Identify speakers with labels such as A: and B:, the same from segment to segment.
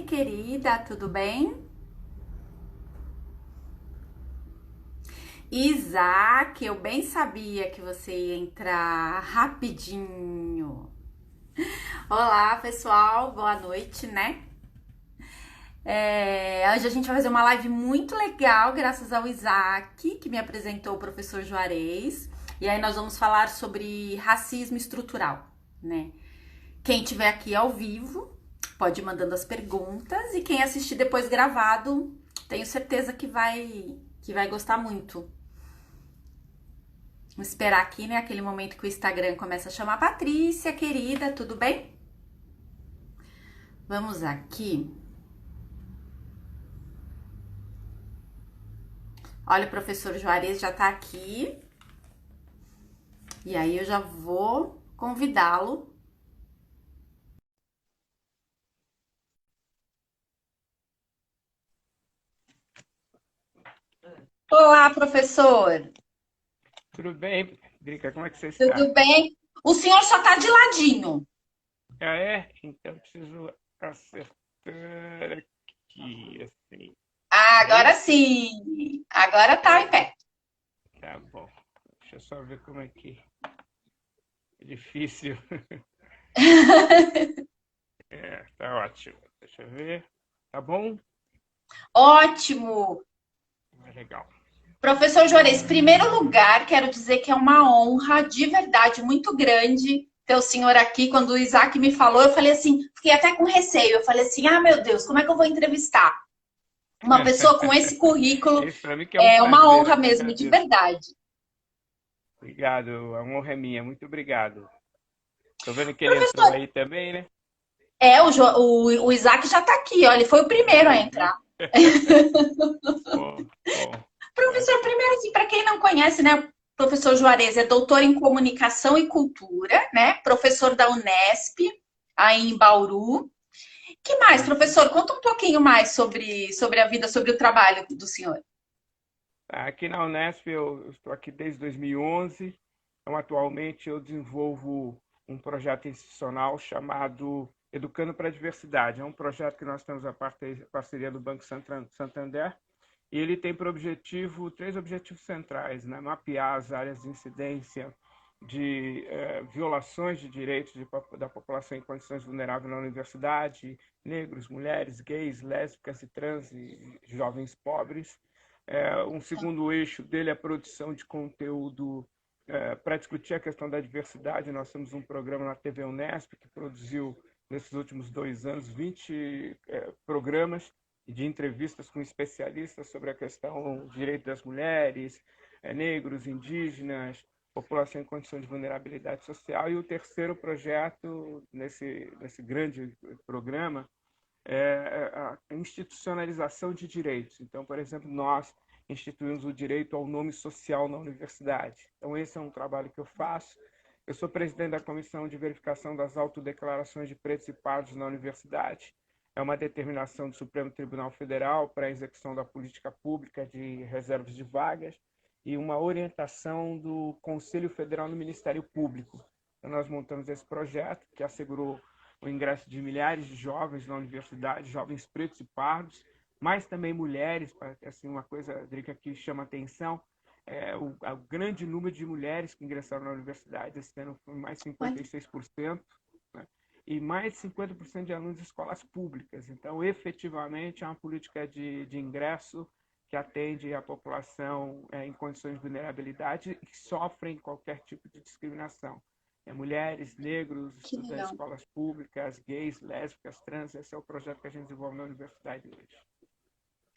A: querida, tudo bem? Isaac, eu bem sabia que você ia entrar rapidinho. Olá, pessoal, boa noite, né? Hoje a gente vai fazer uma live muito legal, graças ao Isaac, que me apresentou o professor Juarez. E aí nós vamos falar sobre racismo estrutural, né? Quem tiver aqui ao vivo pode ir mandando as perguntas e quem assistir depois gravado, tenho certeza que vai gostar muito. Vamos esperar aqui, né? Aquele momento que o Instagram começa a chamar Patrícia, querida, tudo bem? Vamos aqui. Olha, o professor Juarez já tá aqui. E aí eu já vou convidá-lo. Olá, professor.
B: Tudo bem, Drica? Como é que você está?
A: Tudo bem? O senhor só tá de ladinho.
B: Ah, é? Então preciso acertar aqui, assim.
A: Ah,
B: É
A: agora
B: isso?
A: sim. Agora tá em pé.
B: Tá bom. Deixa eu só ver como é que é difícil. É, tá ótimo. Deixa eu ver. Tá bom?
A: Ótimo.
B: Legal.
A: Professor Juarez, em primeiro lugar, quero dizer que é uma honra de verdade muito grande ter o senhor aqui. Quando o Isaac me falou, eu falei assim, fiquei até com receio. Eu falei assim, ah, meu Deus, como é que eu vou entrevistar uma pessoa com esse currículo?
B: Isso para mim que é um
A: É uma
B: prazer,
A: honra
B: eu que
A: mesmo, de
B: agradeço.
A: verdade.
B: Obrigado, a honra é minha. Muito obrigado. Tô vendo que ele entrou
A: Professor,
B: aí também, né?
A: o Isaac já está aqui, ó, ele foi o primeiro a
B: Eu vi.
A: entrar.
B: Bom, bom,
A: Professor,
B: ótimo.
A: primeiro, assim, para quem não conhece, né, o professor Juarez é doutor em comunicação e cultura, né, professor da Unesp, aí em Bauru. Que mais,
B: Isso.
A: professor? Conta um pouquinho mais sobre a vida, sobre o trabalho do senhor.
B: Aqui na Unesp eu estou aqui desde 2011. Então, atualmente eu desenvolvo um projeto institucional chamado Educando para a Diversidade. É um projeto que nós temos a parceria do Banco Santander e ele tem por objetivo três objetivos centrais, né? Mapear as áreas de incidência de violações de direitos da população em condições vulneráveis na universidade, negros, mulheres, gays, lésbicas e trans e jovens pobres. Um segundo eixo dele é a produção de conteúdo para discutir a questão da diversidade. Nós temos um programa na TV Unesp que produziu, nesses últimos 2 anos, 20 programas de entrevistas com especialistas sobre a questão do direito das mulheres, negros, indígenas, população em condição de vulnerabilidade social. E o terceiro projeto nesse grande programa a institucionalização de direitos. Então, por exemplo, nós instituímos o direito ao nome social na universidade. Então, esse é um trabalho que eu faço. Eu sou presidente da Comissão de Verificação das Autodeclarações de Pretos e Pardos na universidade. É uma determinação do Supremo Tribunal Federal para a execução da política pública de reservas de vagas e uma orientação do Conselho Federal no Ministério Público. Então, nós montamos esse projeto que assegurou o ingresso de milhares de jovens na universidade, jovens pretos e pardos, mas também mulheres, assim, uma coisa, Drica, que chama atenção, o grande número de mulheres que ingressaram na universidade, esse ano foi mais de
A: Olha,
B: 56%, né? E mais de 50% de alunos de escolas públicas. Então, efetivamente, é uma política de ingresso que atende a população em condições de vulnerabilidade e que sofrem qualquer tipo de discriminação. Mulheres, negros,
A: que
B: estudantes de
A: legal.
B: escolas públicas, gays, lésbicas, trans. Esse é o projeto que a gente desenvolve na universidade hoje.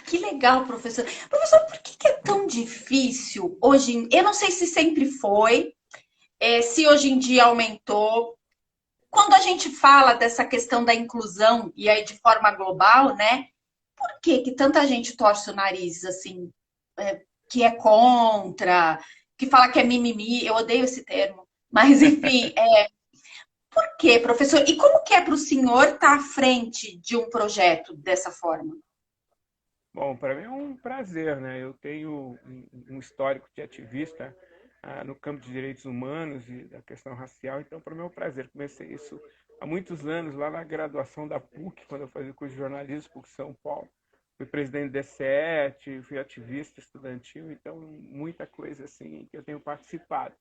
A: Que legal, professor. Professor, por que é tão difícil hoje? Eu não sei se sempre foi, se hoje em dia aumentou. Quando a gente fala dessa questão da inclusão, e aí de forma global, né? Por que que tanta gente torce o nariz, assim, que é contra, que fala que é mimimi? Eu odeio esse termo. Mas, enfim, por quê, professor? E como que é para o senhor estar à frente de um projeto dessa forma?
B: Bom, para mim é um prazer, né? Eu tenho um histórico de ativista no campo de direitos humanos e da questão racial, então para mim é um prazer. Comecei isso há muitos anos, lá na graduação da PUC, quando eu fazia curso de jornalismo, PUC São Paulo. Fui presidente do DCET, fui ativista estudantil, então muita coisa assim que eu tenho participado.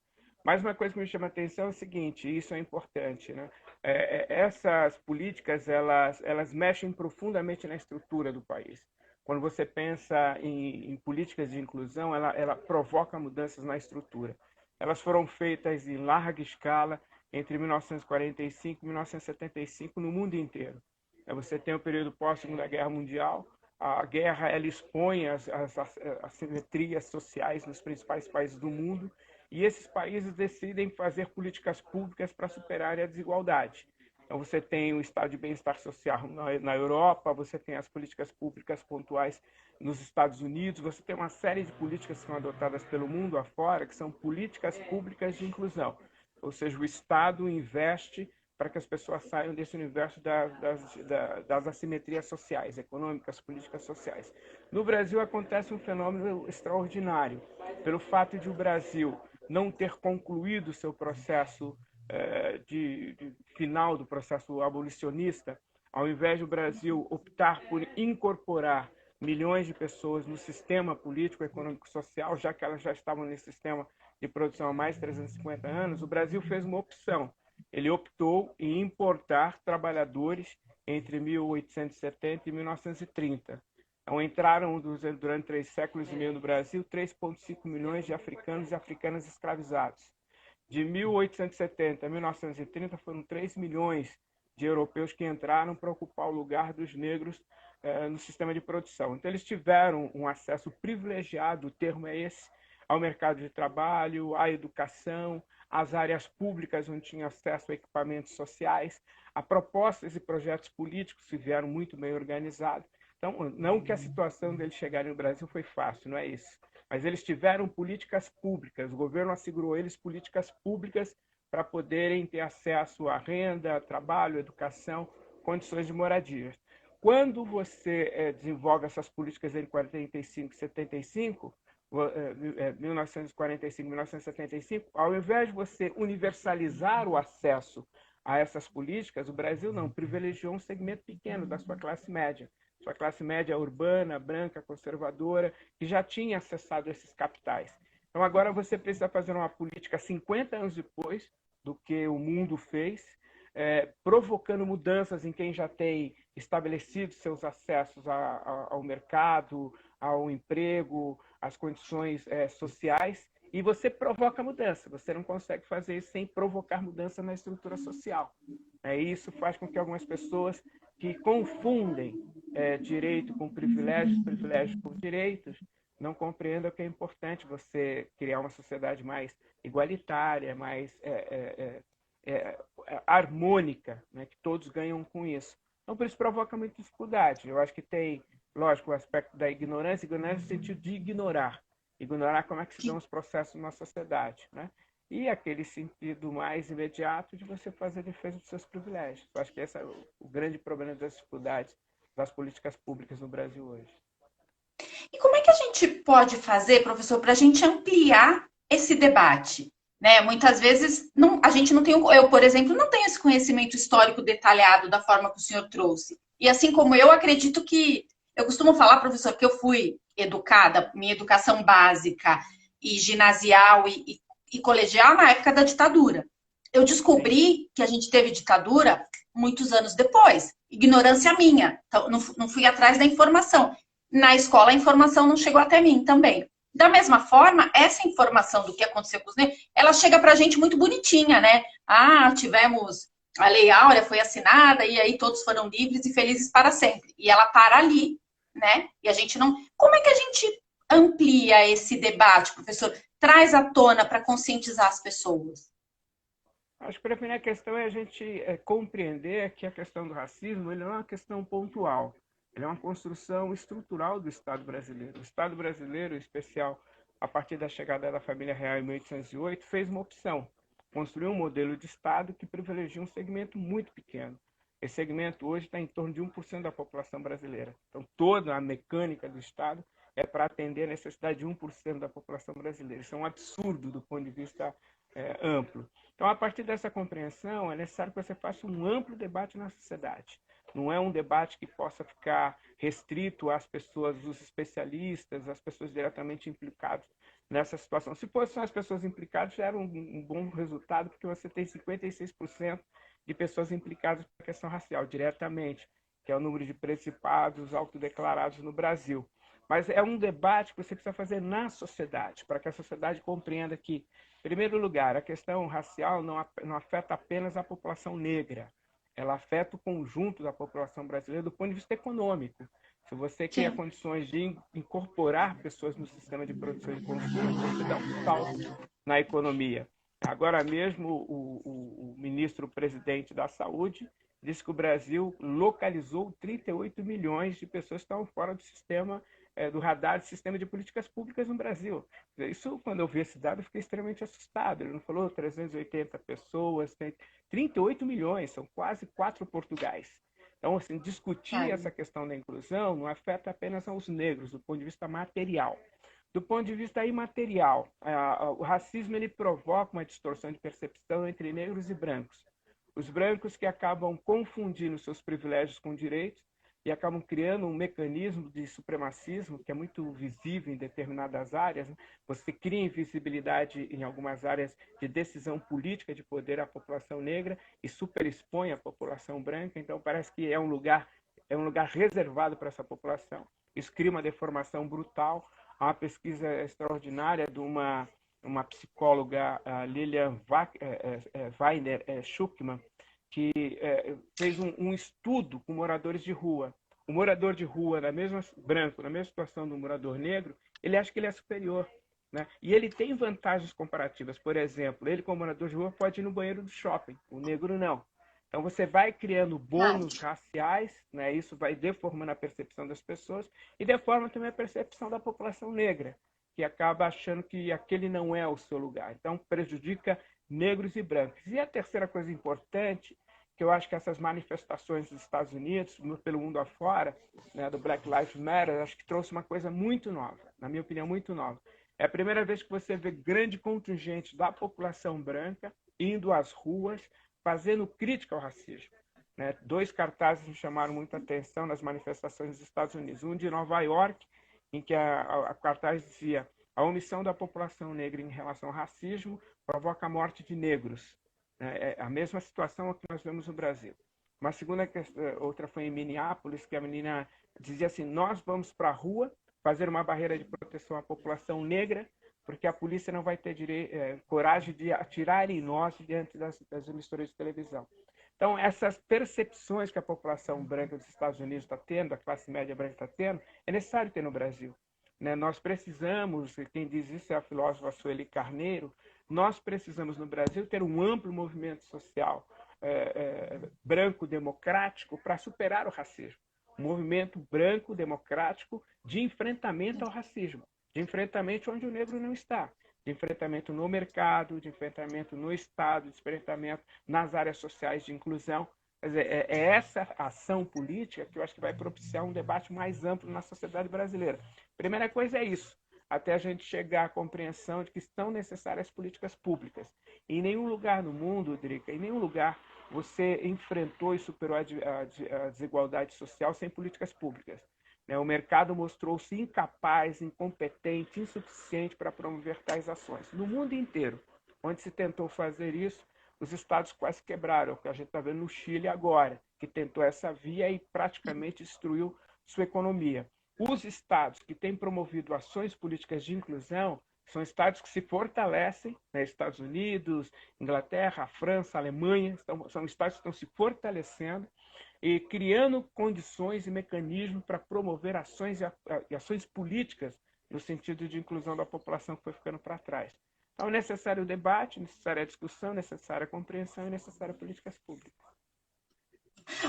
B: Mas uma coisa que me chama a atenção é o seguinte, e isso é importante, né? Essas políticas, elas mexem profundamente na estrutura do país. Quando você pensa em políticas de inclusão, ela provoca mudanças na estrutura. Elas foram feitas em larga escala entre 1945 e 1975 no mundo inteiro. Você tem o período pós-Segunda Guerra Mundial, a guerra ela expõe as assimetrias sociais nos principais países do mundo e esses países decidem fazer políticas públicas para superar a desigualdade. Então, você tem o estado de bem-estar social na Europa, você tem as políticas públicas pontuais nos Estados Unidos, você tem uma série de políticas que são adotadas pelo mundo afora, que são políticas públicas de inclusão. Ou seja, o Estado investe para que as pessoas saiam desse universo das assimetrias sociais, econômicas, políticas sociais. No Brasil acontece um fenômeno extraordinário. Pelo fato de o Brasil não ter concluído seu processo de final do processo abolicionista, ao invés do Brasil optar por incorporar milhões de pessoas no sistema político, econômico e social, já que elas já estavam nesse sistema de produção há mais de 350 anos, o Brasil fez uma opção. Ele optou em importar trabalhadores entre 1870 e 1930. Então, entraram durante 3 séculos e meio no Brasil 3,5 milhões de africanos e africanas escravizados. De 1870 a 1930 foram 3 milhões de europeus que entraram para ocupar o lugar dos negros no sistema de produção. Então, eles tiveram um acesso privilegiado, o termo é esse, ao mercado de trabalho, à educação, às áreas públicas onde tinha acesso a equipamentos sociais, a propostas e projetos políticos que vieram muito bem organizados. Então, não que a situação deles chegarem no Brasil foi fácil, não é isso. Mas eles tiveram políticas públicas, o governo assegurou eles políticas públicas para poderem ter acesso à renda, trabalho, educação, condições de moradia. Quando você desenvolve essas políticas entre 45 e 75, 1945, 1975, ao invés de você universalizar o acesso a essas políticas, o Brasil não privilegiou um segmento pequeno da sua classe média. Sua classe média urbana, branca, conservadora, que já tinha acessado esses capitais. Então, agora você precisa fazer uma política 50 anos depois do que o mundo fez, provocando mudanças em quem já tem estabelecido seus acessos ao mercado, ao emprego, às condições sociais, e você provoca mudança. Você não consegue fazer isso sem provocar mudança na estrutura social. Isso faz com que algumas pessoas que confundem direito com privilégios, privilégios por direitos, não compreendam que é importante você criar uma sociedade mais igualitária, mais harmônica, né, que todos ganham com isso. Então, por isso provoca muita dificuldade. Eu acho que tem, lógico, o aspecto da ignorância no sentido de ignorar como é que se dão os processos na sociedade, né? E aquele sentido mais imediato de você fazer a defesa dos seus privilégios. Eu acho que esse é o grande problema das dificuldades das políticas públicas no Brasil hoje.
A: E como é que a gente pode fazer, professor, para a gente ampliar esse debate? Né? Muitas vezes a gente não tem, eu, por exemplo, não tenho esse conhecimento histórico detalhado da forma que o senhor trouxe. E assim como eu acredito que, eu costumo falar, professor, que eu fui educada, minha educação básica e ginasial e colegial na época da ditadura. Eu descobri que a gente teve ditadura muitos anos depois. Ignorância minha. Então, não fui atrás da informação. Na escola, a informação não chegou até mim também. Da mesma forma, essa informação do que aconteceu com os negros, ela chega pra gente muito bonitinha, né? Ah, tivemos a Lei Áurea, foi assinada, e aí todos foram livres e felizes para sempre. E ela para ali, né? E a gente não... Como é que a gente amplia esse debate, professor? Traz à tona para conscientizar as pessoas.
B: Acho que a primeira questão é a gente compreender que a questão do racismo ele não é uma questão pontual. Ele é uma construção estrutural do Estado brasileiro. O Estado brasileiro, em especial a partir da chegada da família real em 1808, fez uma opção. Construiu um modelo de Estado que privilegia um segmento muito pequeno. Esse segmento hoje está em torno de 1% da população brasileira. Então, toda a mecânica do Estado é para atender a necessidade de 1% da população brasileira. Isso é um absurdo do ponto de vista amplo. Então, a partir dessa compreensão, é necessário que você faça um amplo debate na sociedade. Não é um debate que possa ficar restrito às pessoas, os especialistas, às pessoas diretamente implicadas nessa situação. Se fossem as pessoas implicadas, já era um bom resultado, porque você tem 56% de pessoas implicadas na questão racial, diretamente, que é o número de principados autodeclarados no Brasil. Mas é um debate que você precisa fazer na sociedade, para que a sociedade compreenda que, em primeiro lugar, a questão racial não afeta apenas a população negra, ela afeta o conjunto da população brasileira do ponto de vista econômico. Se você cria condições de incorporar pessoas no sistema de produção e consumo, você dá um salto na economia. Agora mesmo, o ministro-presidente da Saúde disse que o Brasil localizou 38 milhões de pessoas que estão fora do sistema, do radar do sistema de políticas públicas no Brasil. Isso, quando eu vi esse dado, eu fiquei extremamente assustado. Ele não falou 380 pessoas, tem 38 milhões, são quase 4 Portugais. Então, assim, discutir essa questão da inclusão não afeta apenas aos negros, do ponto de vista material. Do ponto de vista imaterial, o racismo ele provoca uma distorção de percepção entre negros e brancos. Os brancos que acabam confundindo seus privilégios com direitos e acabam criando um mecanismo de supremacismo que é muito visível em determinadas áreas. Você cria invisibilidade em algumas áreas de decisão política de poder à população negra e superexpõe a população branca. Então, parece que é um lugar reservado para essa população. Isso cria uma deformação brutal. Há uma pesquisa extraordinária de uma psicóloga, Lilian Weiner Schuckmann, que fez um estudo com moradores de rua. O morador de rua, branco, na mesma situação do morador negro, ele acha que ele é superior, né? E ele tem vantagens comparativas. Por exemplo, ele, como morador de rua, pode ir no banheiro do shopping, o negro não. Então, você vai criando bônus raciais, né? Isso vai deformando a percepção das pessoas e deforma também a percepção da população negra, que acaba achando que aquele não é o seu lugar. Então, prejudica negros e brancos. E a terceira coisa importante, que eu acho que essas manifestações dos Estados Unidos, pelo mundo afora, né, do Black Lives Matter, acho que trouxe uma coisa muito nova, na minha opinião, muito nova. É a primeira vez que você vê grande contingente da população branca indo às ruas, fazendo crítica ao racismo. Né? 2 cartazes me chamaram muita atenção nas manifestações dos Estados Unidos. Um de Nova York, em que a cartaz dizia: a omissão da população negra em relação ao racismo provoca a morte de negros. É a mesma situação que nós vemos no Brasil. Uma segunda, outra foi em Minneapolis, que a menina dizia assim: nós vamos para a rua fazer uma barreira de proteção à população negra, porque a polícia não vai ter coragem de atirar em nós diante das emissoras de televisão. Então, essas percepções que a população branca dos Estados Unidos está tendo, a classe média branca está tendo, é necessário ter no Brasil. Né? Nós precisamos, quem diz isso é a filósofa Sueli Carneiro, nós precisamos no Brasil ter um amplo movimento social branco democrático para superar o racismo. Um movimento branco democrático de enfrentamento ao racismo, de enfrentamento onde o negro não está, de enfrentamento no mercado, de enfrentamento no Estado, de enfrentamento nas áreas sociais de inclusão. Quer dizer, é essa ação política que eu acho que vai propiciar um debate mais amplo na sociedade brasileira. Primeira coisa é isso, até a gente chegar à compreensão de que são necessárias políticas públicas. Em nenhum lugar no mundo, Drica, em nenhum lugar você enfrentou e superou a desigualdade social sem políticas públicas. O mercado mostrou-se incapaz, incompetente, insuficiente para promover tais ações. No mundo inteiro, onde se tentou fazer isso, os estados quase quebraram, o que a gente está vendo no Chile agora, que tentou essa via e praticamente destruiu sua economia. Os estados que têm promovido ações políticas de inclusão são estados que se fortalecem, né? Estados Unidos, Inglaterra, França, Alemanha, são estados que estão se fortalecendo e criando condições e mecanismos para promover ações e ações políticas no sentido de inclusão da população que foi ficando para trás. Então, é necessário o debate, necessária a discussão, necessária a compreensão e necessárias políticas públicas.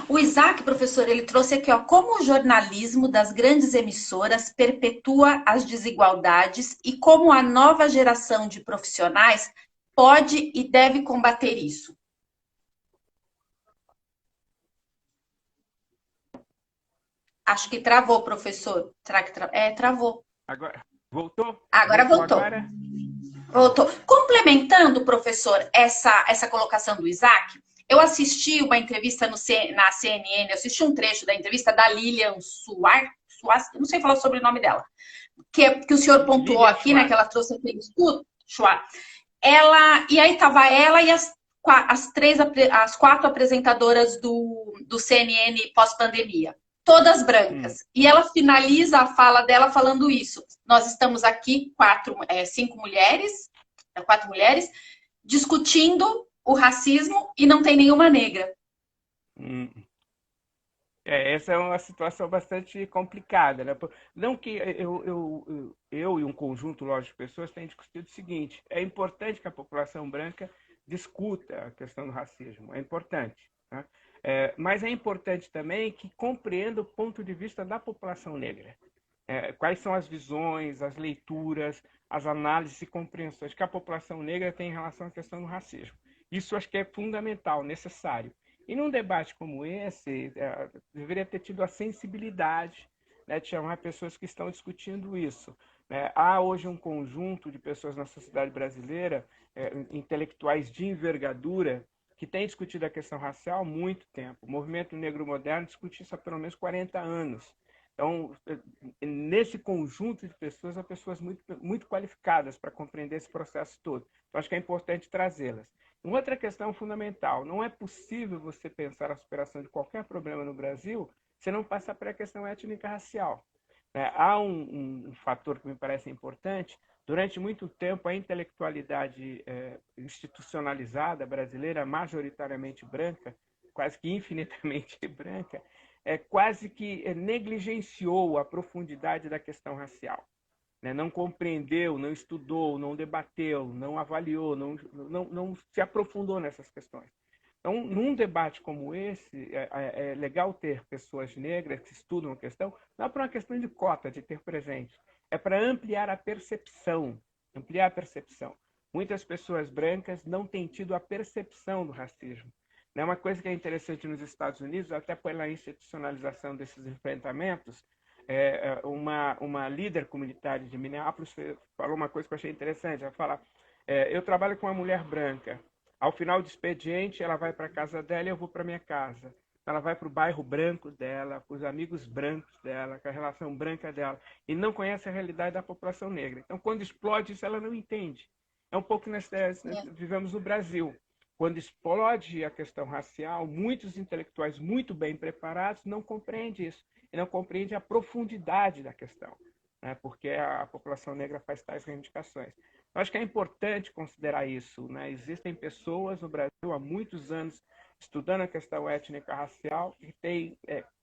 A: O Isaac, professor, ele trouxe aqui, ó, como o jornalismo das grandes emissoras perpetua as desigualdades e como a nova geração de profissionais pode e deve combater isso. Acho que travou, professor. Será que travou?
B: Agora, voltou?
A: Agora voltou.
B: Agora?
A: Voltou. Complementando, professor, essa colocação do Isaac, eu assisti uma entrevista na CNN, eu assisti um trecho da entrevista da Lilian Suárez, não sei falar sobre o sobrenome dela, que o senhor pontuou
B: Lilian
A: aqui, né, que
B: Schwartz.
A: ela trouxe aquele estudo, Schwartz. E aí estava ela e as quatro apresentadoras do CNN pós-pandemia, todas
B: Hum.
A: brancas. E ela finaliza a fala dela falando isso. Nós estamos aqui, quatro mulheres, discutindo o racismo e não tem nenhuma negra.
B: Hum. Essa é uma situação bastante complicada, né? Não que eu e um conjunto, lógico, de pessoas têm discutido o seguinte: é importante que a população branca discuta a questão do racismo, é importante, né? Mas é importante também que compreenda o ponto de vista da população negra. Quais são as visões, as leituras, as análises e compreensões que a população negra tem em relação à questão do racismo. Isso acho que é fundamental, necessário. E num debate como esse, deveria ter tido a sensibilidade, né, de chamar pessoas que estão discutindo isso. Né? Há hoje um conjunto de pessoas na sociedade brasileira, intelectuais de envergadura, que têm discutido a questão racial há muito tempo. O movimento negro moderno discute isso há pelo menos 40 anos. Então, nesse conjunto de pessoas, há pessoas muito qualificadas para compreender esse processo todo. Então, acho que é importante trazê-las. Uma outra questão fundamental: não é possível você pensar a superação de qualquer problema no Brasil se não passar pela questão étnica racial. Há um fator que me parece importante. Durante muito tempo, a intelectualidade institucionalizada brasileira, majoritariamente branca, quase que infinitamente branca, quase que negligenciou a profundidade da questão racial. Né? Não compreendeu, não estudou, não debateu, não avaliou, não se aprofundou nessas questões. Então, num debate como esse, é legal ter pessoas negras que estudam a questão, não é para uma questão de cota, de ter presente, é para ampliar a percepção, ampliar a percepção. Muitas pessoas brancas não têm tido a percepção do racismo. Né? Uma coisa que é interessante nos Estados Unidos, até pela institucionalização desses enfrentamentos, uma líder comunitária de Minneapolis falou uma coisa que eu achei interessante. Ela fala: eu trabalho com uma mulher branca. Ao final do expediente, ela vai para a casa dela e eu vou para minha casa. Ela vai para o bairro branco dela, para os amigos brancos dela, com a relação branca dela, e não conhece a realidade da população negra. Então, quando explode isso, ela não entende. É um pouco que nós vivemos no Brasil. Quando explode a questão racial, muitos intelectuais muito bem preparados não compreendem isso e não compreendem a profundidade da questão, né? Porque a população negra faz tais reivindicações. Eu acho que é importante considerar isso, né? Existem pessoas no Brasil há muitos anos estudando a questão étnica racial e têm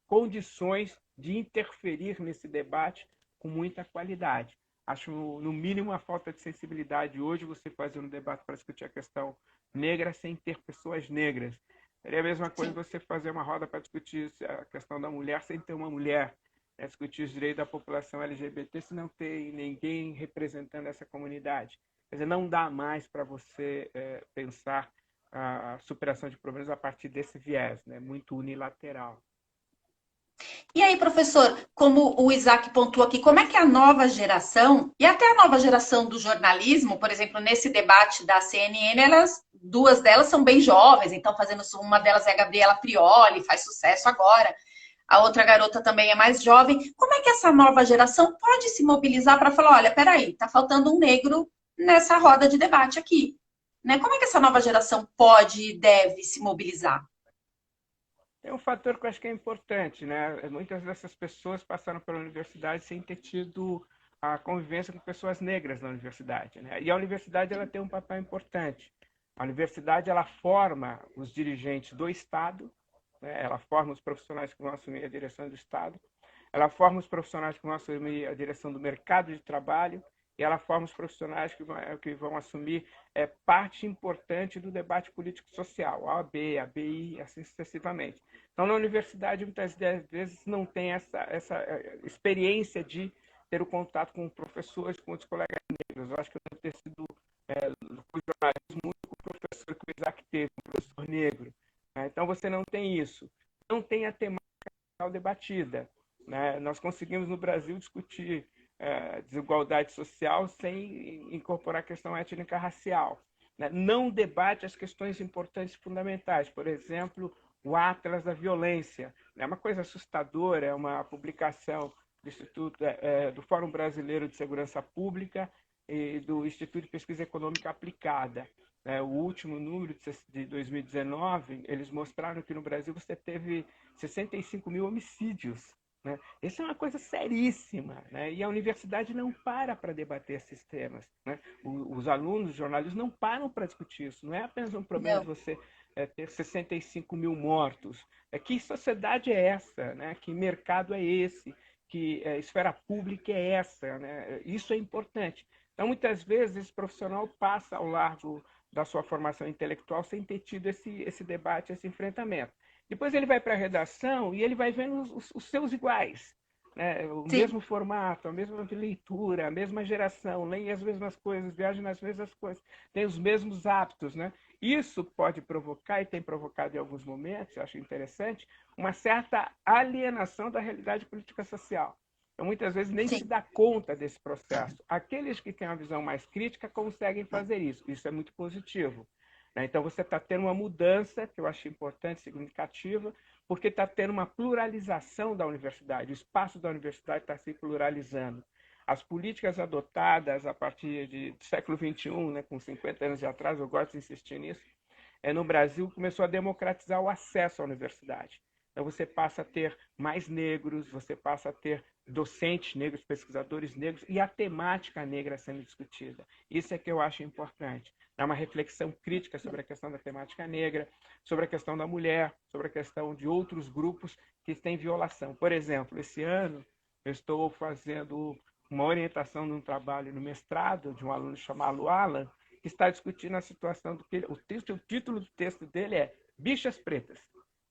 B: condições de interferir nesse debate com muita qualidade. Acho, no mínimo, a falta de sensibilidade hoje você fazer um debate para discutir a questão negra sem ter pessoas negras. Seria a mesma coisa você fazer uma roda para discutir a questão da mulher sem ter uma mulher, né? Discutir os direitos da população LGBT se não tem ninguém representando essa comunidade. Quer dizer, não dá mais para você pensar a superação de problemas a partir desse viés, né? Muito unilateral.
A: E aí, professor, como o Isaac pontuou aqui, como é que a nova geração, e até a nova geração do jornalismo, por exemplo, nesse debate da CNN, duas delas são bem jovens, então uma delas é a Gabriela Prioli, faz sucesso agora, a outra garota também é mais jovem. Como é que essa nova geração pode se mobilizar para falar, olha, peraí, tá faltando um negro nessa roda de debate aqui, né? Como é que essa nova geração pode e deve se mobilizar?
B: Tem um fator que eu acho que é importante, né? Muitas dessas pessoas passaram pela universidade sem ter tido a convivência com pessoas negras na universidade, né? E a universidade ela tem um papel importante. A universidade ela forma os dirigentes do Estado, né? Ela forma os profissionais que vão assumir a direção do Estado, ela forma os profissionais que vão assumir a direção do mercado de trabalho e ela forma os profissionais que vão assumir parte importante do debate político-social, a OAB, a BI, assim sucessivamente. Então, na universidade, muitas vezes não tem essa experiência de ter o contato com professores, com outros colegas negros. Eu acho que eu devo ter sido, fui jornalismo, o único professor que o Isaac teve, um professor negro. Né? Então, você não tem isso. Não tem a temática debatida. Né? Nós conseguimos, no Brasil, discutir desigualdade social sem incorporar a questão étnica-racial. Né? Não debate as questões importantes e fundamentais, por exemplo, o Atlas da Violência. É uma coisa assustadora, é uma publicação do Instituto do Fórum Brasileiro de Segurança Pública e do Instituto de Pesquisa Econômica Aplicada. O último número de 2019, eles mostraram que no Brasil você teve 65 mil homicídios. Né? Isso é uma coisa seríssima, né? E a universidade não para debater esses temas. Né? Os alunos, os jornalistas não param para discutir isso. Não é apenas um problema
A: Não.
B: de você ter 65 mil mortos. Que sociedade é essa? Né? Que mercado é esse? Que esfera pública é essa? Né? Isso é importante. Então, muitas vezes, esse profissional passa ao largo da sua formação intelectual sem ter tido esse debate, esse enfrentamento. Depois ele vai para a redação e ele vai vendo os seus iguais, né? O
A: Sim.
B: mesmo formato, a mesma leitura, a mesma geração, leem as mesmas coisas, viajam nas mesmas coisas, tem os mesmos hábitos. Né? Isso pode provocar, e tem provocado em alguns momentos, eu acho interessante, uma certa alienação da realidade política social. Então, muitas vezes nem
A: Sim.
B: se dá conta desse processo. Aqueles que têm uma visão mais crítica conseguem fazer isso. Isso é muito positivo. Então, você está tendo uma mudança, que eu acho importante, significativa, porque está tendo uma pluralização da universidade. O espaço da universidade está se pluralizando. As políticas adotadas a partir do século XXI, né, com 50 anos de atrás, eu gosto de insistir nisso, no Brasil começou a democratizar o acesso à universidade. Então, você passa a ter mais negros, você passa a ter docentes negros, pesquisadores negros e a temática negra sendo discutida. Isso é que eu acho importante. Dar uma reflexão crítica sobre a questão da temática negra, sobre a questão da mulher, sobre a questão de outros grupos que têm violação. Por exemplo, esse ano eu estou fazendo uma orientação de um trabalho no mestrado de um aluno chamado Alan, que está discutindo a situação do que o título do texto dele é Bichas Pretas,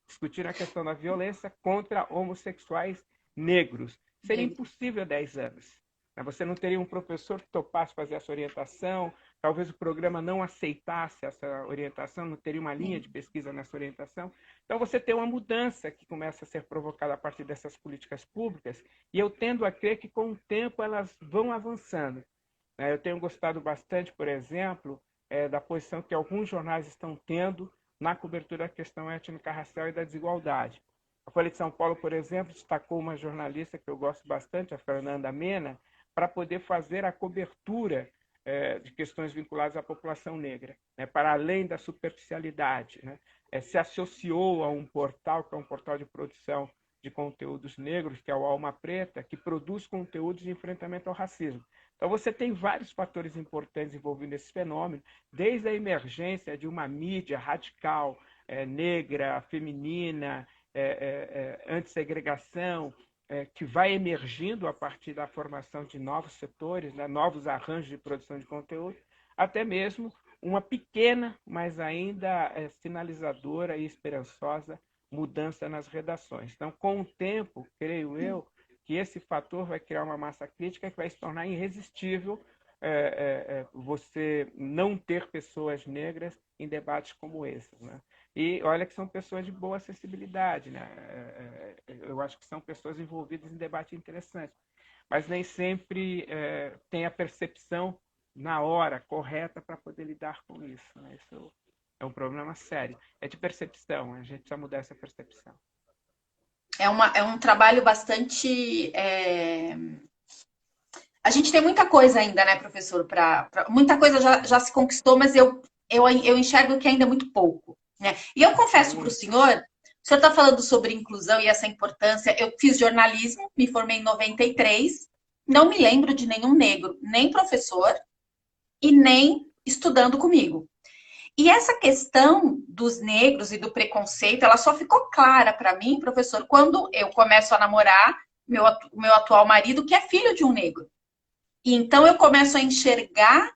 B: discutindo a questão da violência contra homossexuais negros. Seria impossível há 10 anos. Você não teria um professor que topasse fazer essa orientação, talvez o programa não aceitasse essa orientação, não teria uma linha de pesquisa nessa orientação. Então, você tem uma mudança que começa a ser provocada a partir dessas políticas públicas, e eu tendo a crer que, com o tempo, elas vão avançando. Eu tenho gostado bastante, por exemplo, da posição que alguns jornais estão tendo na cobertura da questão étnico-racial e da desigualdade. A Folha de São Paulo, por exemplo, destacou uma jornalista que eu gosto bastante, a Fernanda Mena, para poder fazer a cobertura de questões vinculadas à população negra, né, para além da superficialidade. Né? Se associou a um portal, que é um portal de produção de conteúdos negros, que é o Alma Preta, que produz conteúdos de enfrentamento ao racismo. Então, você tem vários fatores importantes envolvendo esse fenômeno, desde a emergência de uma mídia radical, negra, feminina, antissegregação, que vai emergindo a partir da formação de novos setores, né, novos arranjos de produção de conteúdo, até mesmo uma pequena, mas ainda sinalizadora e esperançosa mudança nas redações. Então, com o tempo, creio eu, que esse fator vai criar uma massa crítica que vai se tornar irresistível você não ter pessoas negras em debates como esses. Né? E olha que são pessoas de boa acessibilidade. Né? Eu acho que são pessoas envolvidas em debate interessante, mas nem sempre tem a percepção na hora correta para poder lidar com isso. Né? Isso é um problema sério. É de percepção, a gente precisa mudar essa percepção.
A: É um trabalho bastante. A gente tem muita coisa ainda, né, professor? Muita coisa já se conquistou, mas eu enxergo que ainda é muito pouco. Né? E eu confesso para o senhor está falando sobre inclusão e essa importância. Eu fiz jornalismo, me formei em 93, não me lembro de nenhum negro, nem professor e nem estudando comigo. E essa questão dos negros e do preconceito, ela só ficou clara para mim, professor, quando eu começo a namorar meu atual marido, que é filho de um negro. E então eu começo a enxergar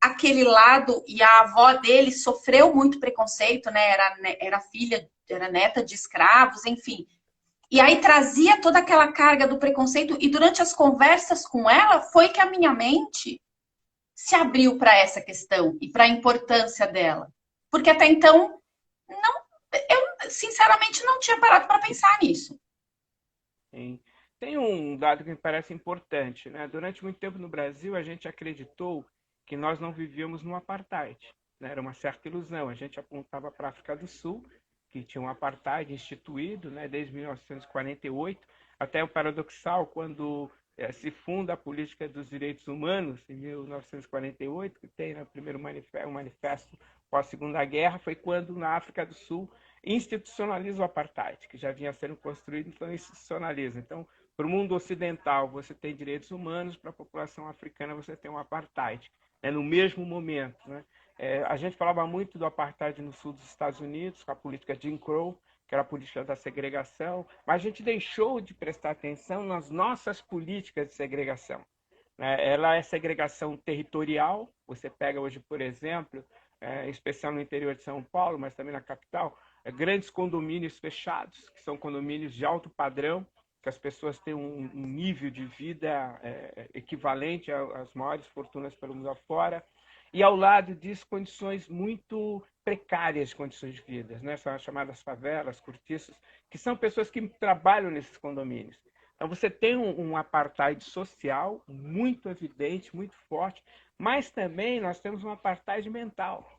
A: aquele lado, e a avó dele sofreu muito preconceito, né? Era filha, era neta de escravos, enfim. E aí trazia toda aquela carga do preconceito, e durante as conversas com ela, foi que a minha mente se abriu para essa questão e para a importância dela. Porque até então, eu sinceramente não tinha parado para pensar nisso.
B: Sim. Tem um dado que me parece importante, né? Durante muito tempo no Brasil, a gente acreditou que nós não vivíamos no apartheid, né? Era uma certa ilusão. A gente apontava para a África do Sul, que tinha um apartheid instituído, né, desde 1948, até o paradoxal, quando se funda a política dos direitos humanos, em 1948, que tem no primeiro manifesto pós-Segunda Guerra, foi quando na África do Sul institucionaliza o apartheid, que já vinha sendo construído, então institucionaliza. Então, para o mundo ocidental, você tem direitos humanos, para a população africana, você tem um apartheid. É no mesmo momento. Né? A gente falava muito do apartheid no sul dos Estados Unidos, com a política Jim Crow, que era a política da segregação, mas a gente deixou de prestar atenção nas nossas políticas de segregação. Ela é segregação territorial. Você pega hoje, por exemplo, em especial no interior de São Paulo, mas também na capital, grandes condomínios fechados, que são condomínios de alto padrão, que as pessoas têm um nível de vida equivalente às maiores fortunas pelo mundo afora, e ao lado disso condições muito precárias de condições de vida, né? São as chamadas favelas, cortiços, que são pessoas que trabalham nesses condomínios. Então você tem um apartheid social muito evidente, muito forte, mas também nós temos um apartheid mental.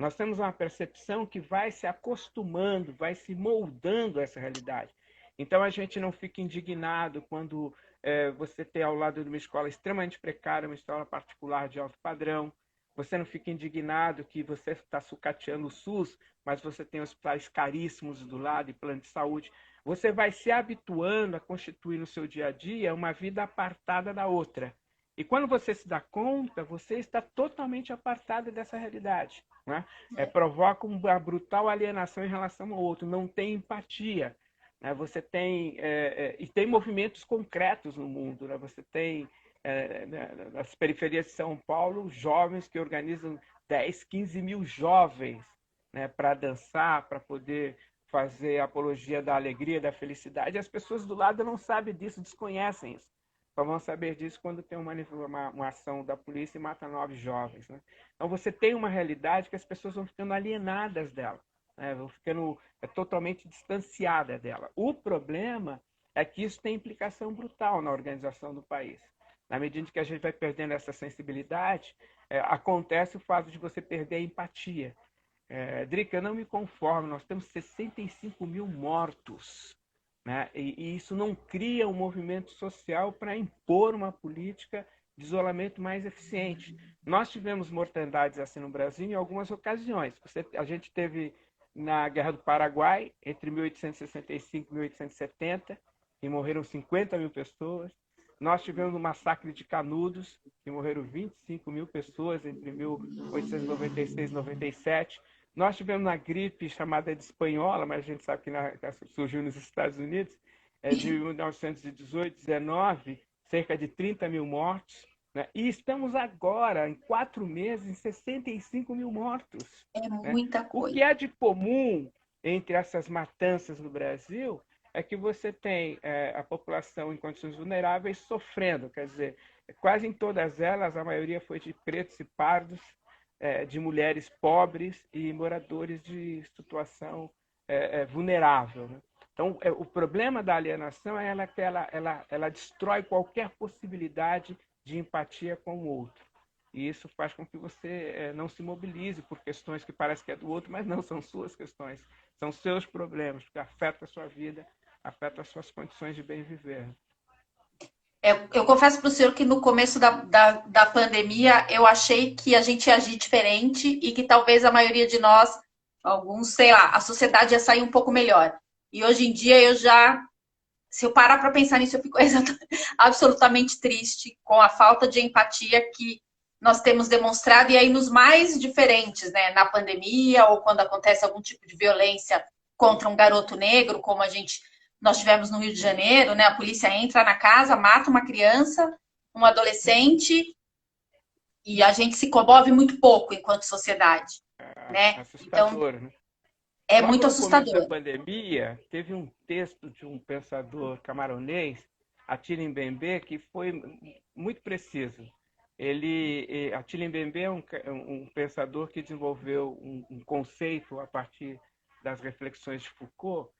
B: Nós temos uma percepção que vai se acostumando, vai se moldando a essa realidade. Então a gente não fica indignado quando você tem ao lado de uma escola extremamente precária, uma escola particular de alto padrão. Você não fica indignado que você está sucateando o SUS, mas você tem hospitais caríssimos do lado e plano de saúde. Você vai se habituando a constituir no seu dia a dia uma vida apartada da outra. E quando você se dá conta, você está totalmente apartado dessa realidade. Né? Provoca uma brutal alienação em relação ao outro, não tem empatia. Né? Você tem e tem movimentos concretos no mundo. Né? Você tem nas periferias de São Paulo jovens que organizam 10, 15 mil jovens, né, para dançar, para poder fazer apologia da alegria, da felicidade. E as pessoas do lado não sabem disso, desconhecem isso. Só vão saber disso quando tem uma ação da polícia e mata 9 jovens. Né? Então você tem uma realidade que as pessoas vão ficando alienadas dela, né? Vão ficando totalmente distanciadas dela. O problema é que isso tem implicação brutal na organização do país. Na medida que a gente vai perdendo essa sensibilidade, acontece o fato de você perder a empatia. Drica, eu não me conformo, nós temos 65 mil mortos. Né? E isso não cria um movimento social para impor uma política de isolamento mais eficiente. Nós tivemos mortandades assim no Brasil em algumas ocasiões. A gente teve na Guerra do Paraguai, entre 1865 e 1870, e morreram 50 mil pessoas. Nós tivemos o massacre de Canudos, que morreram 25 mil pessoas entre 1896 e 97. Nós tivemos na gripe chamada de espanhola, mas a gente sabe que surgiu nos Estados Unidos, de 1918, 19, cerca de 30 mil mortos. Né? E estamos agora, em 4 meses, em 65 mil mortos.
A: É
B: Né?
A: muita
B: O
A: coisa.
B: que há de comum entre essas matanças no Brasil é que você tem a população em condições vulneráveis sofrendo. Quer dizer, quase em todas elas, a maioria foi de pretos e pardos, de mulheres pobres e moradores de situação vulnerável. Né? Então, o problema da alienação é que ela destrói qualquer possibilidade de empatia com o outro. E isso faz com que você não se mobilize por questões que parece que é do outro, mas não são suas questões, são seus problemas, que afetam a sua vida, afetam as suas condições de bem viver.
A: Eu confesso para o senhor que no começo da pandemia eu achei que a gente ia agir diferente e que talvez a maioria de nós, alguns, sei lá, a sociedade ia sair um pouco melhor. E hoje em dia eu já, se eu parar para pensar nisso, eu fico absolutamente triste com a falta de empatia que nós temos demonstrado, e aí nos mais diferentes, né? Na pandemia ou quando acontece algum tipo de violência contra um garoto negro, como nós tivemos no Rio de Janeiro, né? A polícia entra na casa, mata uma criança, um adolescente, e a gente se comove muito pouco enquanto sociedade, né? Então,
B: Assustador, né?
A: é
B: Logo
A: muito
B: no começo da
A: assustador.
B: pandemia, teve um texto de um pensador camaronês, Attila Mbembe, que foi muito preciso. Attila Mbembe é um pensador que desenvolveu um conceito a partir das reflexões de Foucault,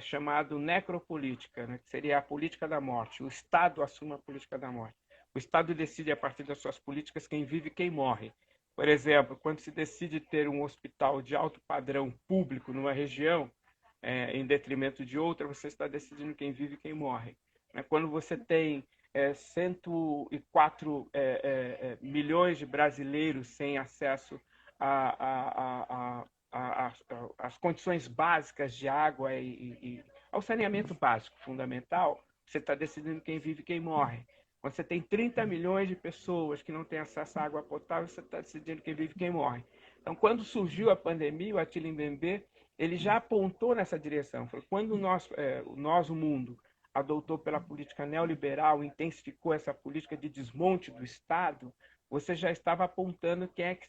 B: chamado necropolítica, né, que seria a política da morte. O Estado assume a política da morte. O Estado decide, a partir das suas políticas, quem vive e quem morre. Por exemplo, quando se decide ter um hospital de alto padrão público numa região, em detrimento de outra, você está decidindo quem vive e quem morre. Quando você tem 104 milhões de brasileiros sem acesso às condições básicas de água e ao saneamento básico fundamental, você está decidindo quem vive e quem morre. Quando você tem 30 milhões de pessoas que não têm acesso à água potável, você está decidindo quem vive e quem morre. Então, quando surgiu a pandemia, o Attila Mbembe, ele já apontou nessa direção. Foi quando o mundo, adotou pela política neoliberal, intensificou essa política de desmonte do Estado, você já estava apontando quem é que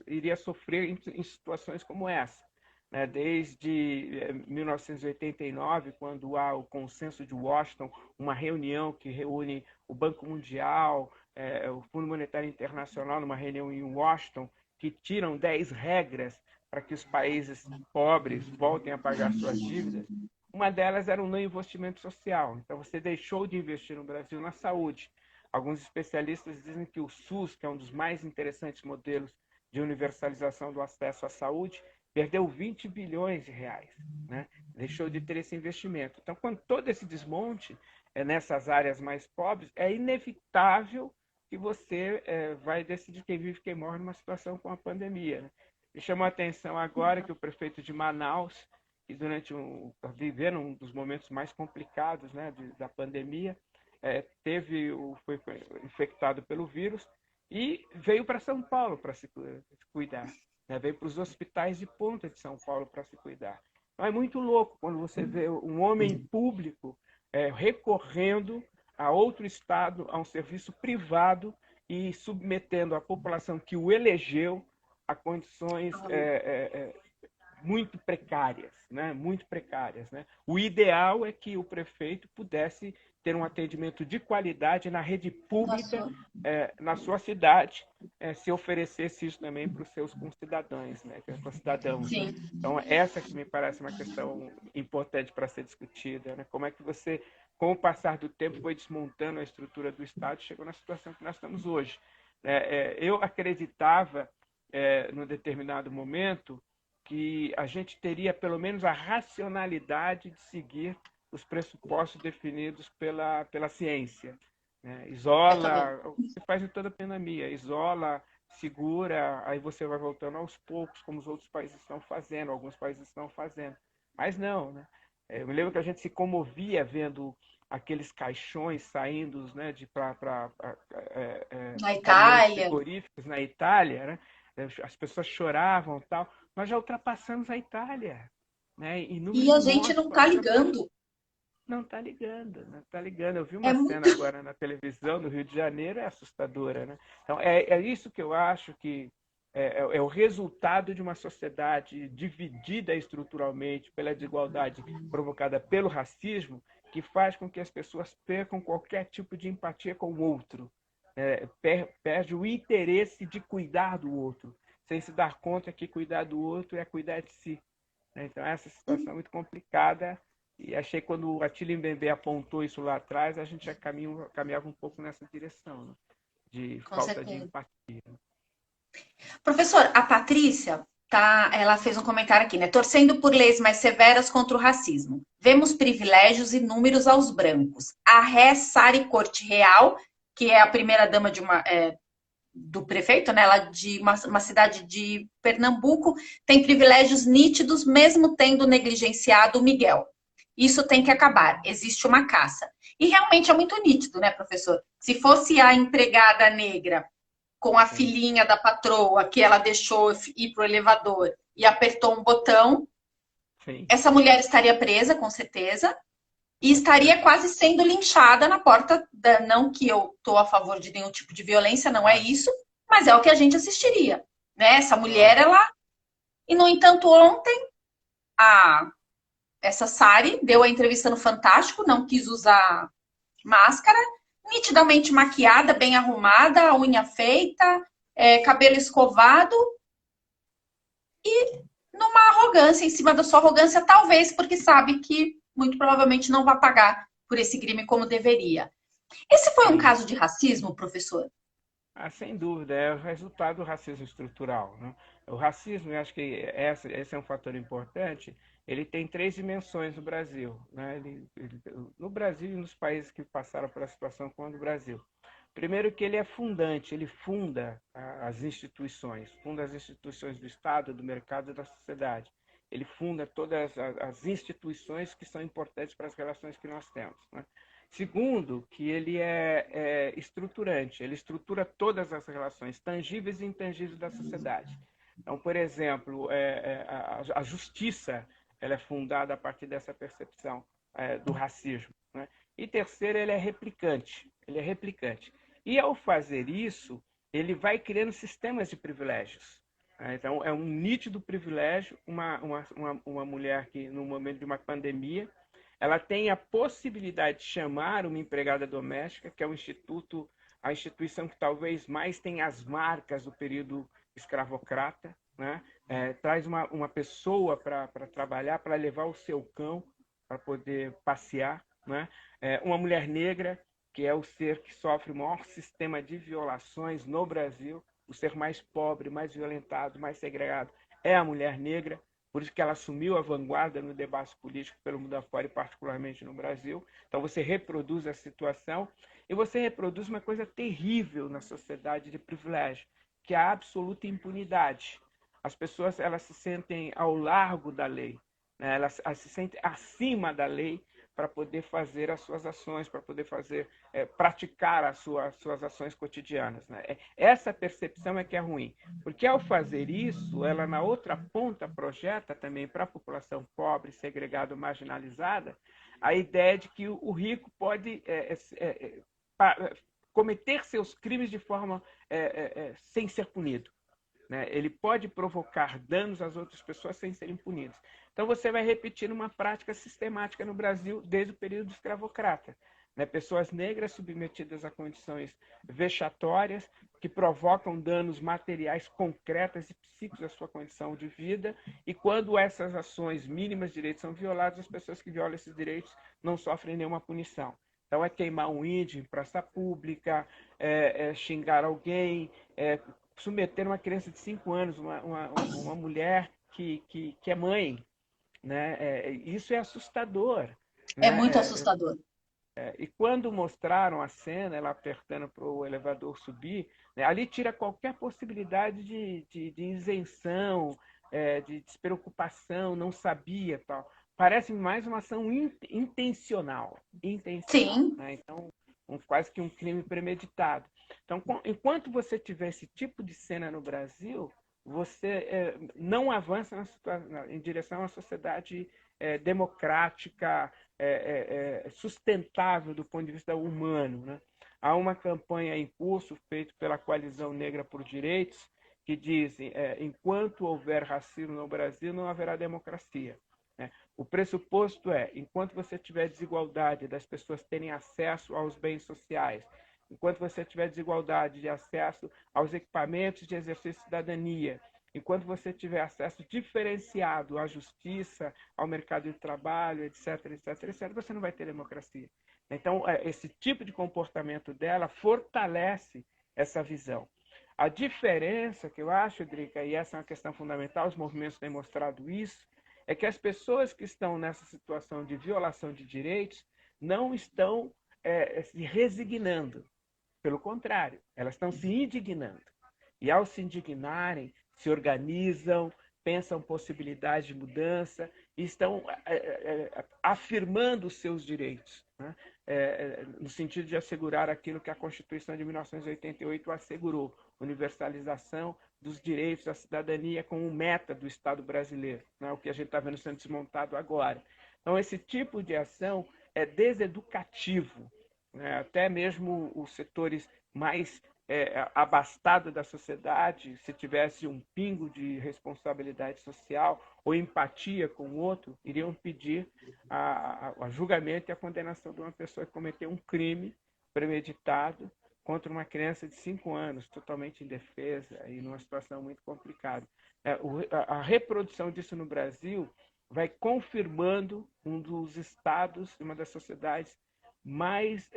B: iria sofrer em situações como essa. Desde 1989, quando há o Consenso de Washington, uma reunião que reúne o Banco Mundial, o Fundo Monetário Internacional, numa reunião em Washington, que tiram 10 regras para que os países pobres voltem a pagar suas dívidas. Uma delas era o não investimento social. Então, você deixou de investir no Brasil na saúde. Alguns especialistas dizem que o SUS, que é um dos mais interessantes modelos de universalização do acesso à saúde, perdeu 20 bilhões de reais, né? Deixou de ter esse investimento. Então, com todo esse desmonte nessas áreas mais pobres, é inevitável que você vai decidir quem vive e quem morre numa situação com a pandemia, né? Me chamou a atenção agora que o prefeito de Manaus, que vivendo um dos momentos mais complicados, né, da pandemia, foi infectado pelo vírus e veio para São Paulo para se cuidar, né? Veio para os hospitais de ponta de São Paulo para se cuidar. Então é muito louco quando você vê um homem público recorrendo a outro estado, a um serviço privado e submetendo a população que o elegeu a condições muito precárias, né? Muito precárias, né? O ideal é que o prefeito pudesse ter um atendimento de qualidade na rede pública, na sua cidade, se oferecesse isso também para os seus concidadãos, né? Concidadãos.
A: Sim.
B: Então, essa que me parece uma questão importante para ser discutida, né? Como é que você, com o passar do tempo, foi desmontando a estrutura do Estado e chegou na situação que nós estamos hoje. Eu acreditava, num determinado momento, que a gente teria pelo menos a racionalidade de seguir os pressupostos definidos pela ciência, né? Isola, o que se faz em toda a pandemia, isola, segura, aí você vai voltando aos poucos, como os outros países estão fazendo, alguns países estão fazendo. Mas não, né? Eu me lembro que a gente se comovia vendo aqueles caixões saindo, né, para
A: na Itália,
B: frigoríficos na Itália, né? As pessoas choravam, tal. Nós já ultrapassamos a Itália, né?
A: E a gente não está ligando.
B: Não está ligando, não está ligando. Eu vi
A: É
B: uma cena
A: muito...
B: agora na televisão do Rio de Janeiro, é assustadora, né? Então, é isso que eu acho que é o resultado de uma sociedade dividida estruturalmente pela desigualdade provocada pelo racismo, que faz com que as pessoas percam qualquer tipo de empatia com o outro. Perde o interesse de cuidar do outro, sem se dar conta que cuidar do outro é cuidar de si. Então, essa situação é muito complicada. E achei que quando o Attila Mbembe apontou isso lá atrás, a gente já caminhava um pouco nessa direção, né? De
A: Com
B: falta de
A: certeza.
B: empatia.
A: Professor, a Patrícia, ela fez um comentário aqui, né? Torcendo por leis mais severas contra o racismo. Vemos privilégios e números aos brancos. A Ré Sari Corte Real, que é a primeira-dama do prefeito, né? Ela de uma cidade de Pernambuco, tem privilégios nítidos, mesmo tendo negligenciado o Miguel. Isso tem que acabar. Existe uma caça. E realmente é muito nítido, né, professor? Se fosse a empregada negra com a filhinha da patroa que ela deixou ir para o elevador e apertou um botão,
B: Sim.
A: Essa mulher estaria presa, com certeza, e estaria quase sendo linchada na porta. Não que eu estou a favor de nenhum tipo de violência, não é isso, mas é o que a gente assistiria, né? Essa mulher, ela... E, no entanto, ontem, essa Sari deu a entrevista no Fantástico, não quis usar máscara, nitidamente maquiada, bem arrumada, unha feita, cabelo escovado e numa arrogância em cima da sua arrogância, talvez porque sabe que muito provavelmente não vai pagar por esse crime como deveria. Esse foi um
B: Sim.
A: caso de racismo, professor?
B: Ah, sem dúvida, é o resultado do racismo estrutural, né? O racismo, eu acho que esse é um fator importante, ele tem três dimensões no Brasil, né? No Brasil e nos países que passaram pela situação como o Brasil. Primeiro que ele é fundante, ele funda funda as instituições do Estado, do mercado e da sociedade. Ele funda todas as instituições que são importantes para as relações que nós temos, né? Segundo, que ele é estruturante, ele estrutura todas as relações tangíveis e intangíveis da sociedade. Então, por exemplo, a justiça ela é fundada a partir dessa percepção do racismo, né? E terceiro, ele é replicante. E ao fazer isso, ele vai criando sistemas de privilégios. Então, é um nítido privilégio uma mulher que, no momento de uma pandemia, ela tem a possibilidade de chamar uma empregada doméstica, que é a instituição que talvez mais tem as marcas do período escravocrata, né? Traz uma pessoa para trabalhar, para levar o seu cão, para poder passear, né? Uma mulher negra, que é o ser que sofre o maior sistema de violações no Brasil, o ser mais pobre, mais violentado, mais segregado, é a mulher negra. Por isso que ela assumiu a vanguarda no debate político pelo mundo afora e particularmente no Brasil. Então você reproduz a situação e você reproduz uma coisa terrível na sociedade de privilégio, que é a absoluta impunidade. As pessoas elas se sentem ao largo da lei, né? Elas se sentem acima da lei para poder fazer as suas ações, para poder praticar as suas ações cotidianas, né? Essa percepção é que é ruim, porque ao fazer isso, ela na outra ponta projeta também para a população pobre, segregada, marginalizada, a ideia de que o rico pode cometer seus crimes de forma sem ser punido, né? Ele pode provocar danos às outras pessoas sem serem punidos. Então você vai repetir uma prática sistemática no Brasil desde o período escravocrata, né? Pessoas negras submetidas a condições vexatórias que provocam danos materiais concretos e psíquicos à sua condição de vida, e quando essas ações mínimas de direitos são violadas, as pessoas que violam esses direitos não sofrem nenhuma punição. Então é queimar um índio em praça pública, xingar alguém, submeter uma criança de 5 anos, uma mulher que é mãe, né? Isso é assustador,
A: É
B: né?
A: muito assustador.
B: E quando mostraram a cena, ela apertando para o elevador subir, né, ali tira qualquer possibilidade de isenção, de despreocupação, não sabia, tal. Parece mais uma ação intencional,
A: Sim,
B: né? Então, quase que um crime premeditado. Então, enquanto você tiver esse tipo de cena no Brasil, você não avança em direção a uma sociedade democrática, sustentável do ponto de vista humano, né? Há uma campanha em curso feita pela Coalizão Negra por Direitos que dizem enquanto houver racismo no Brasil, não haverá democracia, né? O pressuposto enquanto você tiver desigualdade das pessoas terem acesso aos bens sociais, enquanto você tiver desigualdade de acesso aos equipamentos de exercício de cidadania, enquanto você tiver acesso diferenciado à justiça, ao mercado de trabalho, etc., etc., etc., você não vai ter democracia. Então, esse tipo de comportamento dela fortalece essa visão. A diferença que eu acho, Drica, e essa é uma questão fundamental, os movimentos têm mostrado isso, é que as pessoas que estão nessa situação de violação de direitos não estão se resignando. Pelo contrário, elas estão se indignando. E ao se indignarem, se organizam, pensam possibilidades de mudança e estão afirmando os seus direitos, né? No sentido de assegurar aquilo que a Constituição de 1988 assegurou, universalização dos direitos da cidadania como meta do Estado brasileiro, né? O que a gente está vendo sendo desmontado agora. Então, esse tipo de ação é deseducativo, né? Até mesmo os setores mais abastado da sociedade, se tivesse um pingo de responsabilidade social ou empatia com o outro, iriam pedir a julgamento e a condenação de uma pessoa que cometeu um crime premeditado contra uma criança de 5 anos, totalmente indefesa e numa situação muito complicada. a reprodução disso no Brasil vai confirmando um dos estados, uma das sociedades mais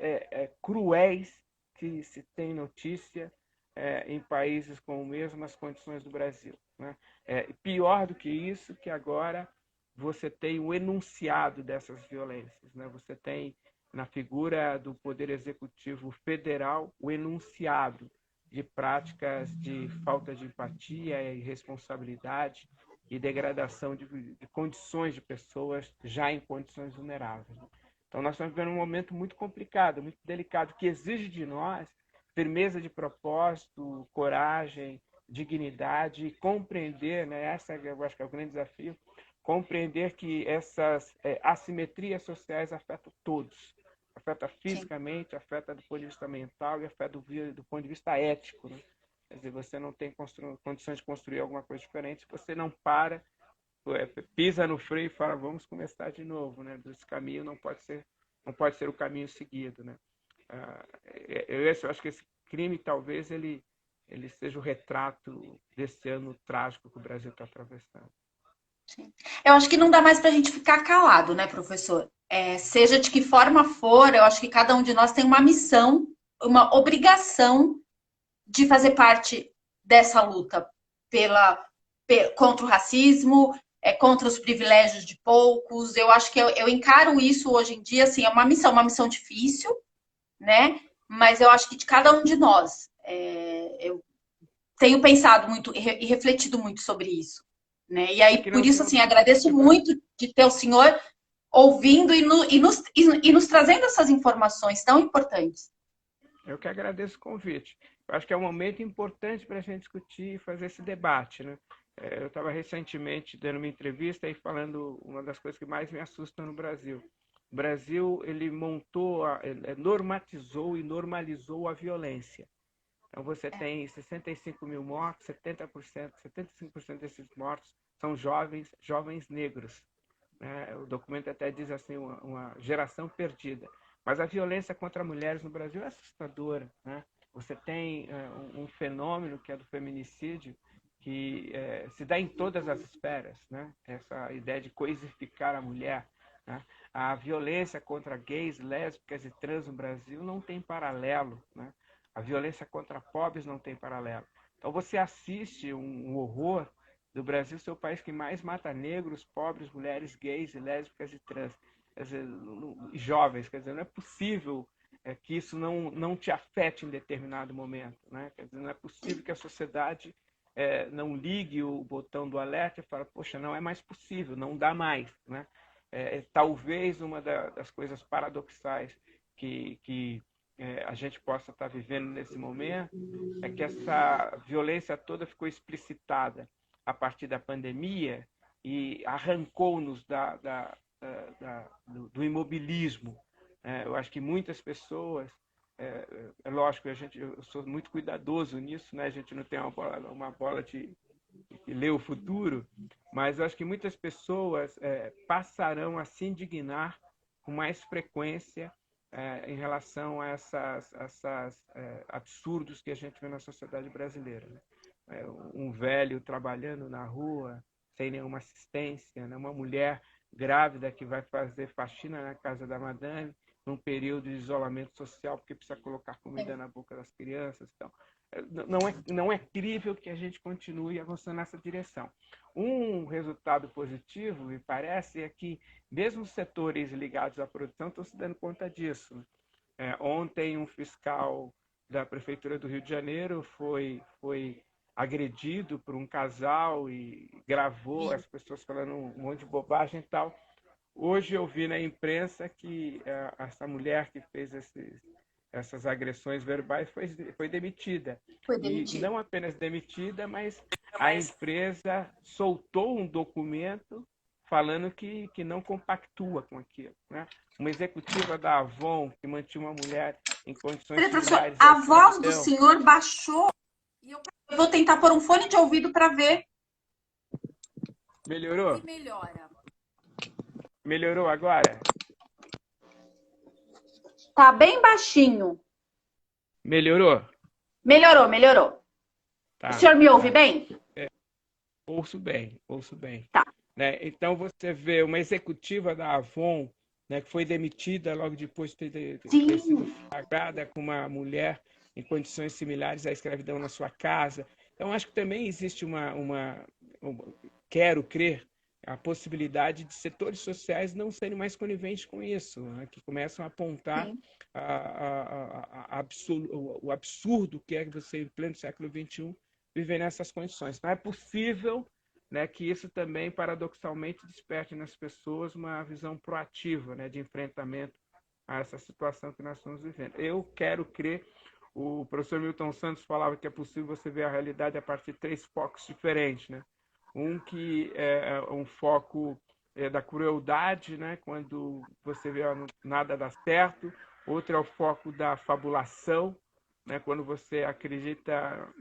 B: cruéis que se tem notícia em países com as mesmas condições do Brasil. Né? Pior do que isso, que agora você tem o enunciado dessas violências. Né? Você tem, na figura do Poder Executivo Federal, o enunciado de práticas de falta de empatia e responsabilidade e degradação de condições de pessoas já em condições vulneráveis. Então, nós estamos vivendo um momento muito complicado, muito delicado, que exige de nós firmeza de propósito, coragem, dignidade e compreender, né? Essa eu acho que é o grande desafio, compreender que essas assimetrias sociais afetam todos. Afeta fisicamente, afeta do ponto de vista mental e afeta do ponto de vista ético. Né? Quer dizer, você não tem condições de construir alguma coisa diferente se você não para, pisa no freio e fala, vamos começar de novo. Né? Esse caminho não pode ser o caminho seguido. Né? Eu acho que esse crime, talvez, ele seja o retrato desse ano trágico que o Brasil está atravessando.
A: Sim. Eu acho que não dá mais para a gente ficar calado, né, professor? Seja de que forma for, eu acho que cada um de nós tem uma missão, uma obrigação de fazer parte dessa luta contra o racismo, contra os privilégios de poucos. Eu acho que eu encaro isso hoje em dia, assim, é uma missão difícil, né? Mas eu acho que de cada um de nós, eu tenho pensado muito e refletido muito sobre isso. Né? E aí, por isso, assim, agradeço muito de ter o senhor ouvindo e nos trazendo essas informações tão importantes.
B: Eu que agradeço o convite. Eu acho que é um momento importante para a gente discutir e fazer esse debate. Né? Eu estava recentemente dando uma entrevista e falando uma das coisas que mais me assustam no Brasil. O Brasil, ele normatizou e normalizou a violência. Então, você tem 65 mil mortos, 75% desses mortos são jovens negros. Né? O documento até diz assim, uma geração perdida. Mas a violência contra mulheres no Brasil é assustadora. Né? Você tem um fenômeno que é do feminicídio, que se dá em todas as esferas. Né? Essa ideia de coisificar a mulher. Né? A violência contra gays, lésbicas e trans no Brasil não tem paralelo. Né? A violência contra pobres não tem paralelo. Então você assiste um horror do Brasil ser o país que mais mata negros, pobres, mulheres, gays, lésbicas e trans, quer dizer, jovens. Quer dizer, não é possível que isso não te afete em determinado momento. Né? Quer dizer, não é possível que a sociedade não ligue o botão do alerta e fale, poxa, não é mais possível, não dá mais. Né? Talvez uma das coisas paradoxais que a gente possa estar vivendo nesse momento é que essa violência toda ficou explicitada a partir da pandemia e arrancou-nos do imobilismo. Eu acho que muitas pessoas, lógico, eu sou muito cuidadoso nisso, né? A gente não tem uma bola de ler o futuro, mas eu acho que muitas pessoas passarão a se indignar com mais frequência em relação a esses absurdos que a gente vê na sociedade brasileira. Né? Um velho trabalhando na rua, sem nenhuma assistência, né? Uma mulher grávida que vai fazer faxina na casa da madame, num período de isolamento social, porque precisa colocar comida na boca das crianças. Então, não é crível que a gente continue avançando nessa direção. Um resultado positivo, me parece, é que mesmo os setores ligados à produção estão se dando conta disso. Ontem, um fiscal da Prefeitura do Rio de Janeiro foi agredido por um casal e gravou as pessoas falando um monte de bobagem e tal. Hoje eu vi na imprensa que essa mulher que fez essas agressões verbais foi demitida. E não apenas demitida, mas a empresa soltou um documento falando que não compactua com aquilo. Né? Uma executiva da Avon, que mantinha uma mulher em condições similares...
A: A voz do senhor baixou e eu vou tentar pôr um fone de ouvido para ver.
B: Melhorou?
A: Se melhora.
B: Melhorou agora?
A: Tá bem baixinho.
B: Melhorou?
A: Melhorou.
B: Tá,
A: O senhor me ouve bem?
B: Ouço bem, ouço bem.
A: Tá.
B: Né? Então, você vê uma executiva da Avon, né, que foi demitida logo depois de ter sido
A: Sim,
B: flagrada com uma mulher em condições similares à escravidão na sua casa. Então, acho que também existe quero crer, a possibilidade de setores sociais não serem mais coniventes com isso, né, que começam a apontar
A: sim.
B: o absurdo que é que você, em pleno século XXI, viver nessas condições. Não é possível, né, que isso também, paradoxalmente, desperte nas pessoas uma visão proativa, né, de enfrentamento a essa situação que nós estamos vivendo. Eu quero crer, o professor Milton Santos falava que é possível você ver a realidade a partir de 3 focos diferentes, né? Um que é um foco da crueldade, né, quando você vê nada dá certo. Outro é o foco da fabulação, né, quando você acredita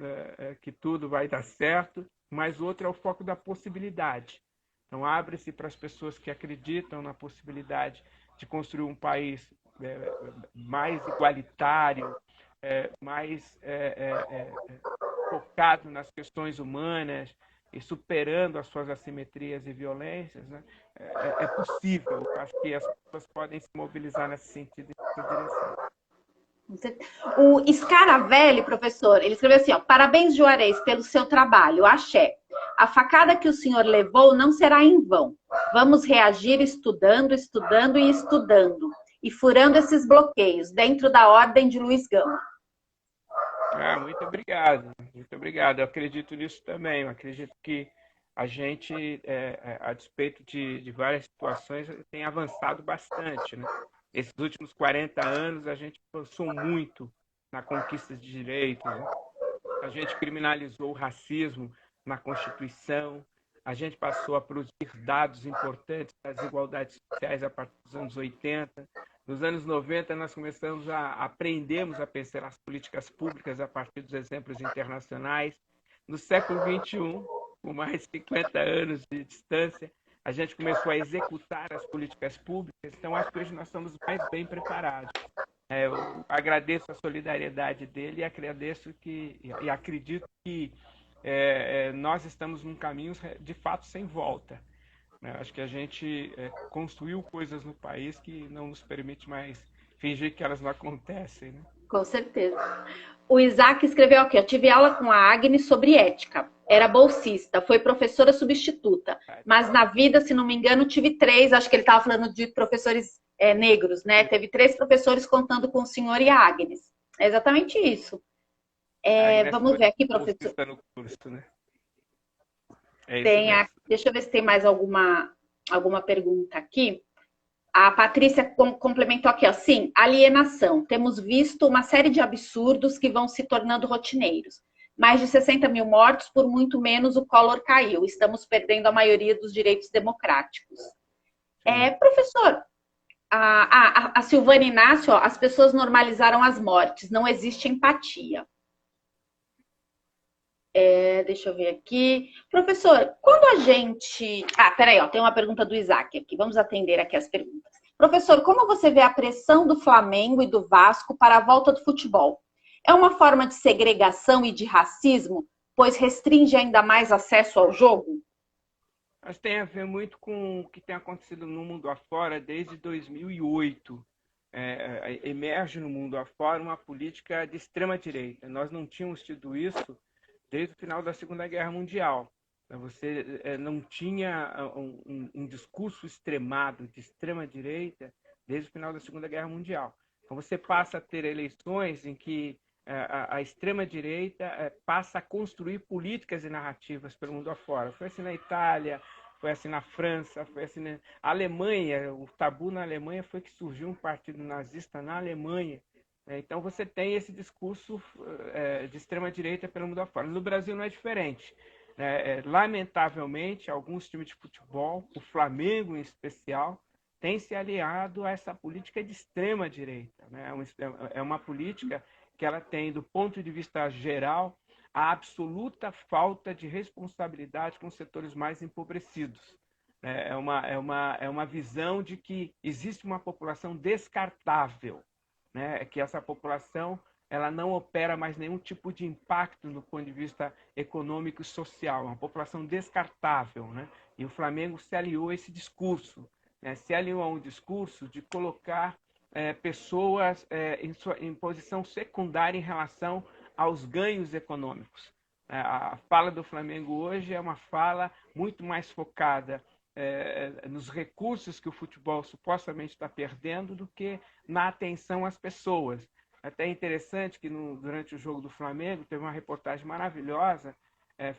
B: que tudo vai dar certo. Mas o outro é o foco da possibilidade. Então, abre-se para as pessoas que acreditam na possibilidade de construir um país mais igualitário, mais focado nas questões humanas e superando as suas assimetrias e violências, né? É possível. Acho que as pessoas podem se mobilizar nesse sentido e nessa direção.
A: O Scaravelli, professor, ele escreveu assim, ó, parabéns, Juarez, pelo seu trabalho, axé. A facada que o senhor levou não será em vão. Vamos reagir estudando, estudando e estudando. E furando esses bloqueios, dentro da ordem de Luiz Gama.
B: Muito obrigado, muito obrigado. Eu acredito nisso também. Eu acredito que a gente, a despeito de várias situações, tem avançado bastante, né? Esses últimos 40 anos, a gente avançou muito na conquista de direitos, né? A gente criminalizou o racismo na Constituição, a gente passou a produzir dados importantes das desigualdades sociais a partir dos anos 80. Nos anos 90, nós começamos a aprendemos a pensar as políticas públicas a partir dos exemplos internacionais. No século XXI, com mais de 50 anos de distância, a gente começou a executar as políticas públicas, então acho que hoje nós estamos mais bem preparados. Eu agradeço a solidariedade dele e acredito que nós estamos num caminho de fato sem volta. Né? Acho que a gente construiu coisas no país que não nos permite mais fingir que elas não acontecem. Né?
A: Com certeza. O Isaac escreveu aqui, eu tive aula com a Agnes sobre ética. Era bolsista, foi professora substituta. Mas na vida, se não me engano, tive 3, acho que ele estava falando de professores negros, né? Teve 3 professores contando com o senhor e a Agnes. É exatamente isso. Vamos ver aqui, professor.
B: No curso, né? É isso
A: Tem
B: mesmo.
A: deixa eu ver se tem mais alguma pergunta aqui. A Patrícia complementou aqui, ó, sim, alienação. Temos visto uma série de absurdos que vão se tornando rotineiros. Mais de 60 mil mortos, por muito menos o Collor caiu. Estamos perdendo a maioria dos direitos democráticos. Professor, a Silvana Inácio, ó, as pessoas normalizaram as mortes, não existe empatia. Deixa eu ver aqui. Professor, quando a gente... peraí, ó, tem uma pergunta do Isaac aqui. Vamos atender aqui as perguntas. Professor, como você vê a pressão do Flamengo e do Vasco para a volta do futebol? É uma forma de segregação e de racismo, pois restringe ainda mais acesso ao jogo?
B: Mas tem a ver muito com o que tem acontecido no mundo afora desde 2008. Emerge no mundo afora uma política de extrema-direita. Nós não tínhamos tido isso desde o final da Segunda Guerra Mundial. Você não tinha um discurso extremado de extrema-direita desde o final da Segunda Guerra Mundial. Então você passa a ter eleições em que a extrema-direita passa a construir políticas e narrativas pelo mundo afora. Foi assim na Itália, foi assim na França, foi assim na Alemanha. O tabu na Alemanha foi que surgiu um partido nazista na Alemanha. Então você tem esse discurso de extrema-direita pelo mundo afora. No Brasil não é diferente. Lamentavelmente, alguns times de futebol, o Flamengo em especial, tem se aliado a essa política de extrema-direita. Né? É uma política que ela tem, do ponto de vista geral, a absoluta falta de responsabilidade com os setores mais empobrecidos. É uma visão de que existe uma população descartável, né? Que essa população ela não opera mais nenhum tipo de impacto do ponto de vista econômico e social, uma população descartável, né? E o Flamengo se aliou a esse discurso, né? Se aliou a um discurso de colocar pessoas em posição secundária em relação aos ganhos econômicos. A fala do Flamengo hoje é uma fala muito mais focada nos recursos que o futebol supostamente está perdendo do que na atenção às pessoas. Até interessante que durante o jogo do Flamengo teve uma reportagem maravilhosa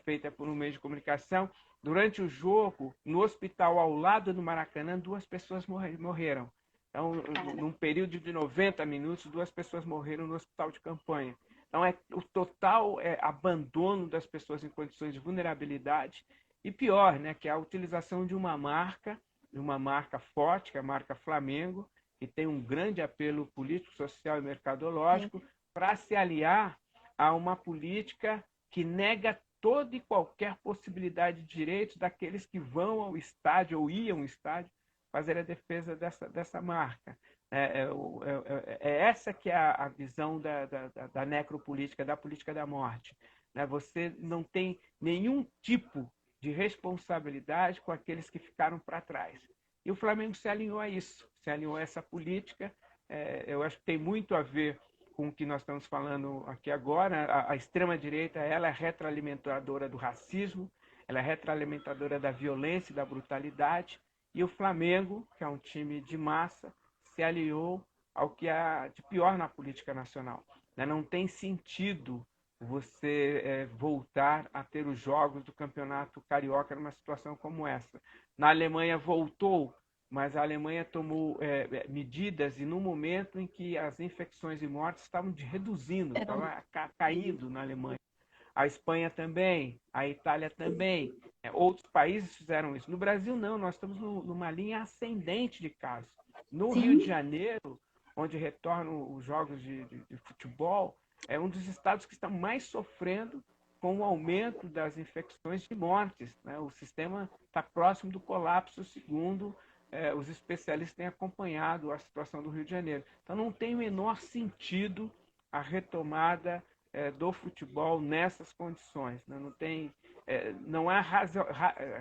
B: feita por um meio de comunicação. Durante o jogo, no hospital ao lado do Maracanã, 2 pessoas morreram. Então, num período de 90 minutos, 2 pessoas morreram no hospital de campanha. Então, é o total abandono das pessoas em condições de vulnerabilidade. E pior, né, que é a utilização de uma marca forte, que é a marca Flamengo, que tem um grande apelo político, social e mercadológico, para se aliar a uma política que nega toda e qualquer possibilidade de direitos daqueles que vão ao estádio ou iam ao estádio fazer a defesa dessa marca. Essa que é a visão da necropolítica, da política da morte. Você não tem nenhum tipo de responsabilidade com aqueles que ficaram para trás. E o Flamengo se alinhou a isso, se alinhou a essa política. Eu acho que tem muito a ver com o que nós estamos falando aqui agora. A extrema-direita, ela é retroalimentadora do racismo, ela é retroalimentadora da violência e da brutalidade. E o Flamengo, que é um time de massa, se aliou ao que há de pior na política nacional. Não tem sentido você voltar a ter os jogos do Campeonato Carioca numa situação como essa. Na Alemanha voltou, mas a Alemanha tomou medidas e no momento em que as infecções e mortes estavam reduzindo, estavam caindo na Alemanha. A Espanha também, a Itália também. Outros países fizeram isso. No Brasil, não. Nós estamos numa linha ascendente de casos. No Rio de Janeiro, onde retornam os jogos de futebol, é um dos estados que estão mais sofrendo com o aumento das infecções e mortes. O sistema está próximo do colapso, segundo os especialistas têm acompanhado a situação do Rio de Janeiro. Então, não tem o menor sentido a retomada do futebol nessas condições. Não há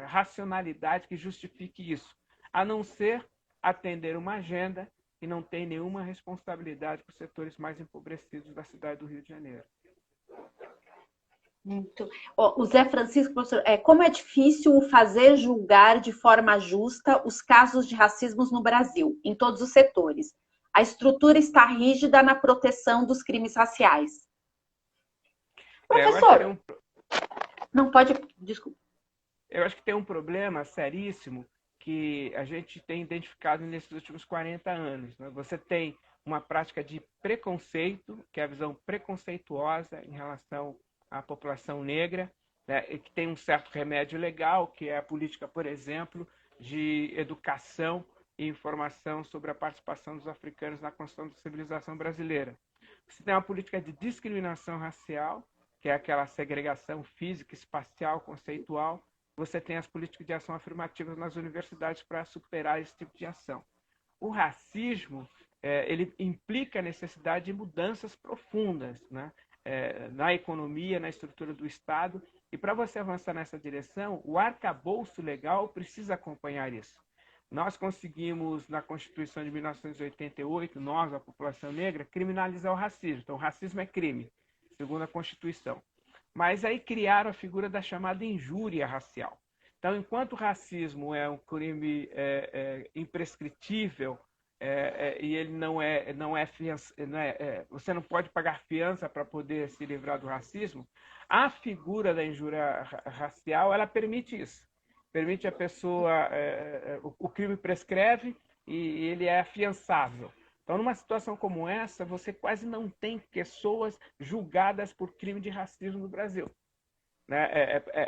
B: racionalidade que justifique isso, a não ser atender uma agenda que não tem nenhuma responsabilidade para os setores mais empobrecidos da cidade do Rio de Janeiro.
A: Muito. O Zé Francisco, professor, como é difícil o fazer julgar de forma justa os casos de racismo no Brasil, em todos os setores. A estrutura está rígida na proteção dos crimes raciais. Professor, não pode, desculpa.
B: Eu acho que tem um problema seríssimo que a gente tem identificado nesses últimos 40 anos. Você tem uma prática de preconceito, que é a visão preconceituosa em relação à população negra, e que tem um certo remédio legal, que é a política, por exemplo, de educação e informação sobre a participação dos africanos na construção da civilização brasileira. Você tem uma política de discriminação racial, que é aquela segregação física, espacial, conceitual. Você tem as políticas de ação afirmativas nas universidades para superar esse tipo de ação. O racismo ele implica a necessidade de mudanças profundas, né? Na economia, na estrutura do Estado. E para você avançar nessa direção, o arcabouço legal precisa acompanhar isso. Nós conseguimos, na Constituição de 1988, nós, a população negra, criminalizar o racismo. Então, o racismo é crime, segundo a Constituição. Mas aí criaram a figura da chamada injúria racial. Então, enquanto o racismo é um crime imprescritível e ele você não pode pagar fiança para poder se livrar do racismo, a figura da injúria racial ela permite isso. Permite a pessoa, o crime prescreve e ele é afiançável. Então, numa situação como essa, você quase não tem pessoas julgadas por crime de racismo no Brasil.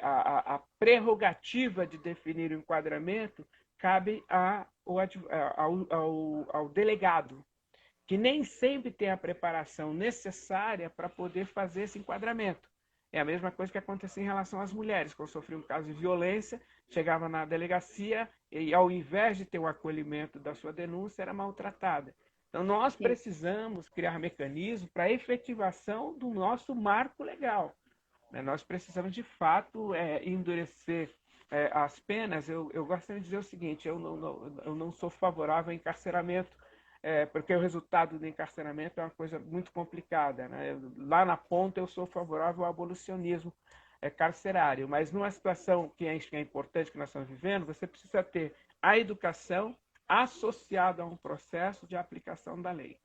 B: A prerrogativa de definir o enquadramento cabe ao delegado, que nem sempre tem a preparação necessária para poder fazer esse enquadramento. É a mesma coisa que acontecia em relação às mulheres, quando sofriam um caso de violência, chegava na delegacia e, ao invés de ter o acolhimento da sua denúncia, era maltratada. Então, nós
A: Sim.
B: precisamos criar mecanismos para a efetivação do nosso marco legal. Nós precisamos, de fato, endurecer as penas. Eu gostaria de dizer o seguinte, eu não sou favorável ao encarceramento, porque o resultado do encarceramento é uma coisa muito complicada. Né? Lá na ponta, eu sou favorável ao abolicionismo carcerário, mas numa situação que é importante que nós estamos vivendo, você precisa ter a educação associada a um processo de aplicação da lei.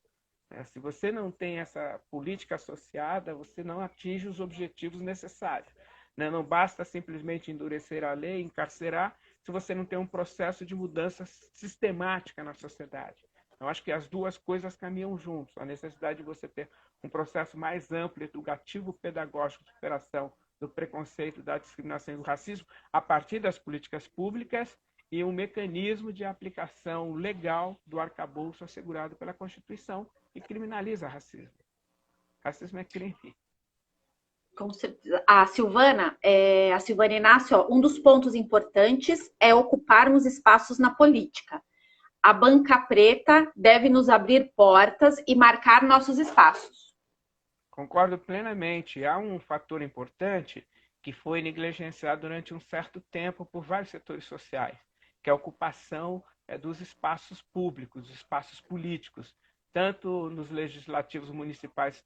B: Se você não tem essa política associada, você não atinge os objetivos necessários. Não basta simplesmente endurecer a lei, encarcerar, se você não tem um processo de mudança sistemática na sociedade. Eu acho que as duas coisas caminham juntos. A necessidade de você ter um processo mais amplo, educativo, pedagógico, de superação do preconceito, da discriminação e do racismo, a partir das políticas públicas, e um mecanismo de aplicação legal do arcabouço assegurado pela Constituição, que criminaliza racismo. Racismo é crime.
A: A Silvana Inácio, um dos pontos importantes é ocuparmos espaços na política. A banca preta deve nos abrir portas e marcar nossos espaços.
B: Concordo plenamente. Há um fator importante que foi negligenciado durante um certo tempo por vários setores sociais, que é a ocupação dos espaços públicos, dos espaços políticos, tanto nos legislativos municipais,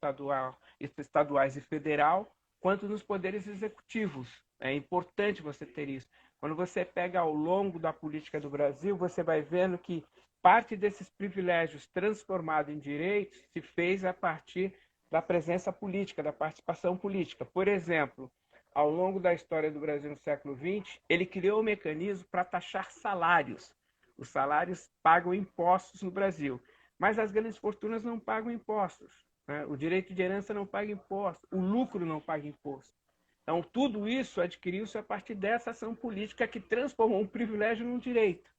B: estaduais e federal, quanto nos poderes executivos. É importante você ter isso. Quando você pega ao longo da política do Brasil, você vai vendo que parte desses privilégios transformados em direitos se fez a partir da presença política, da participação política. Por exemplo, ao longo da história do Brasil no século XX, ele criou um mecanismo para taxar salários. Os salários pagam impostos no Brasil, mas as grandes fortunas não pagam impostos. Né? O direito de herança não paga imposto, o lucro não paga imposto. Então, tudo isso adquiriu-se a partir dessa ação política que transformou um privilégio num direito.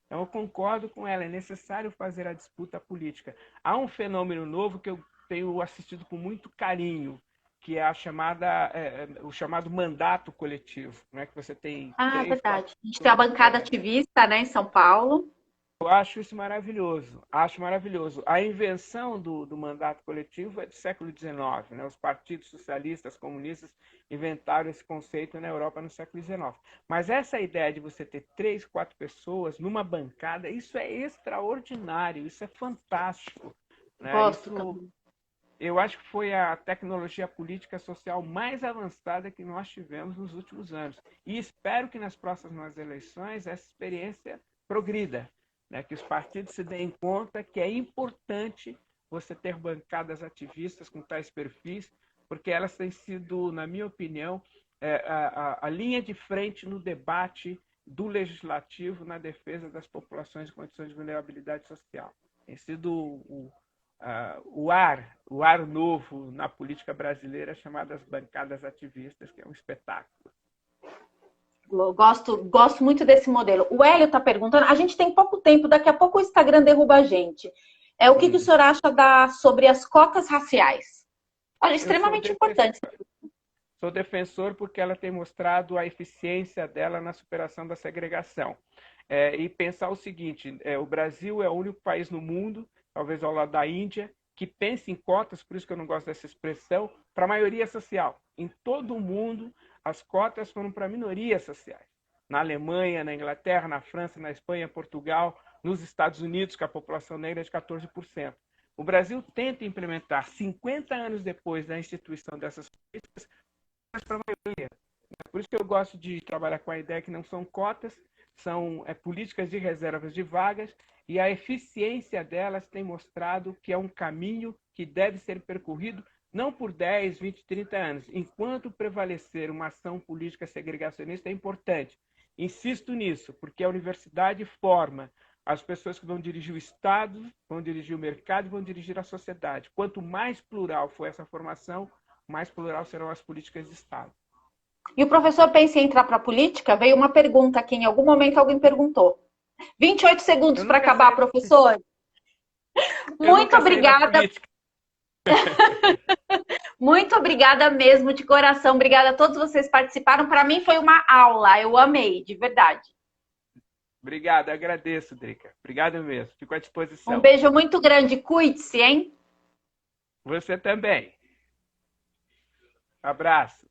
B: Então, eu concordo com ela, é necessário fazer a disputa política. Há um fenômeno novo que eu tenho assistido com muito carinho, que é o chamado mandato coletivo, né? Que você tem três,
A: Verdade.
B: quatro
A: A gente tem a
B: pessoas.
A: bancada ativista, né, em São Paulo.
B: Eu acho isso maravilhoso, acho maravilhoso. A invenção do mandato coletivo é do século XIX, né? Os partidos socialistas, comunistas inventaram esse conceito na Europa no século XIX. Mas essa ideia de você ter 3, 4 pessoas numa bancada, isso é extraordinário, isso é fantástico. Né?
A: Gosto
B: Isso,
A: também.
B: eu acho que foi a tecnologia política social mais avançada que nós tivemos nos últimos anos. E espero que nas próximas eleições essa experiência progrida. Né, que os partidos se deem conta que é importante você ter bancadas ativistas com tais perfis, porque elas têm sido, na minha opinião, a linha de frente no debate do legislativo na defesa das populações em condições de vulnerabilidade social. Tem sido o ar novo na política brasileira, chamadas bancadas ativistas, que é um espetáculo.
A: Gosto muito desse modelo. O Hélio está perguntando, a gente tem pouco tempo, daqui a pouco o Instagram derruba a gente. O que o senhor acha sobre as cotas raciais? Olha, extremamente importante.
B: Sou defensor porque ela tem mostrado a eficiência dela na superação da segregação. E pensar o seguinte, o Brasil é o único país no mundo, talvez ao lado da Índia, que pensa em cotas, por isso que eu não gosto dessa expressão, para a maioria social. Em todo o mundo, as cotas foram para minorias sociais. Na Alemanha, na Inglaterra, na França, na Espanha, Portugal, nos Estados Unidos, que a população negra é de 14%. O Brasil tenta implementar, 50 anos depois da instituição dessas políticas, para a maioria. Por isso que eu gosto de trabalhar com a ideia que não são cotas, são políticas de reservas de vagas, e a eficiência delas tem mostrado que é um caminho que deve ser percorrido não por 10, 20, 30 anos. Enquanto prevalecer uma ação política segregacionista é importante. Insisto nisso, porque a universidade forma as pessoas que vão dirigir o Estado, vão dirigir o mercado e vão dirigir a sociedade. Quanto mais plural for essa formação, mais plural serão as políticas de Estado.
A: E o professor pensa em entrar para a política? Veio uma pergunta aqui, em algum momento alguém perguntou. 28 segundos para acabar, professor. Muito obrigada. Muito obrigada mesmo, de coração. Obrigada a todos vocês que participaram. Para mim foi uma aula, eu amei, de verdade.
B: Obrigado, agradeço, Drica. Obrigado mesmo. Fico à
A: Um
B: disposição.
A: beijo muito grande. Cuide-se, hein?
B: Você também. Abraço.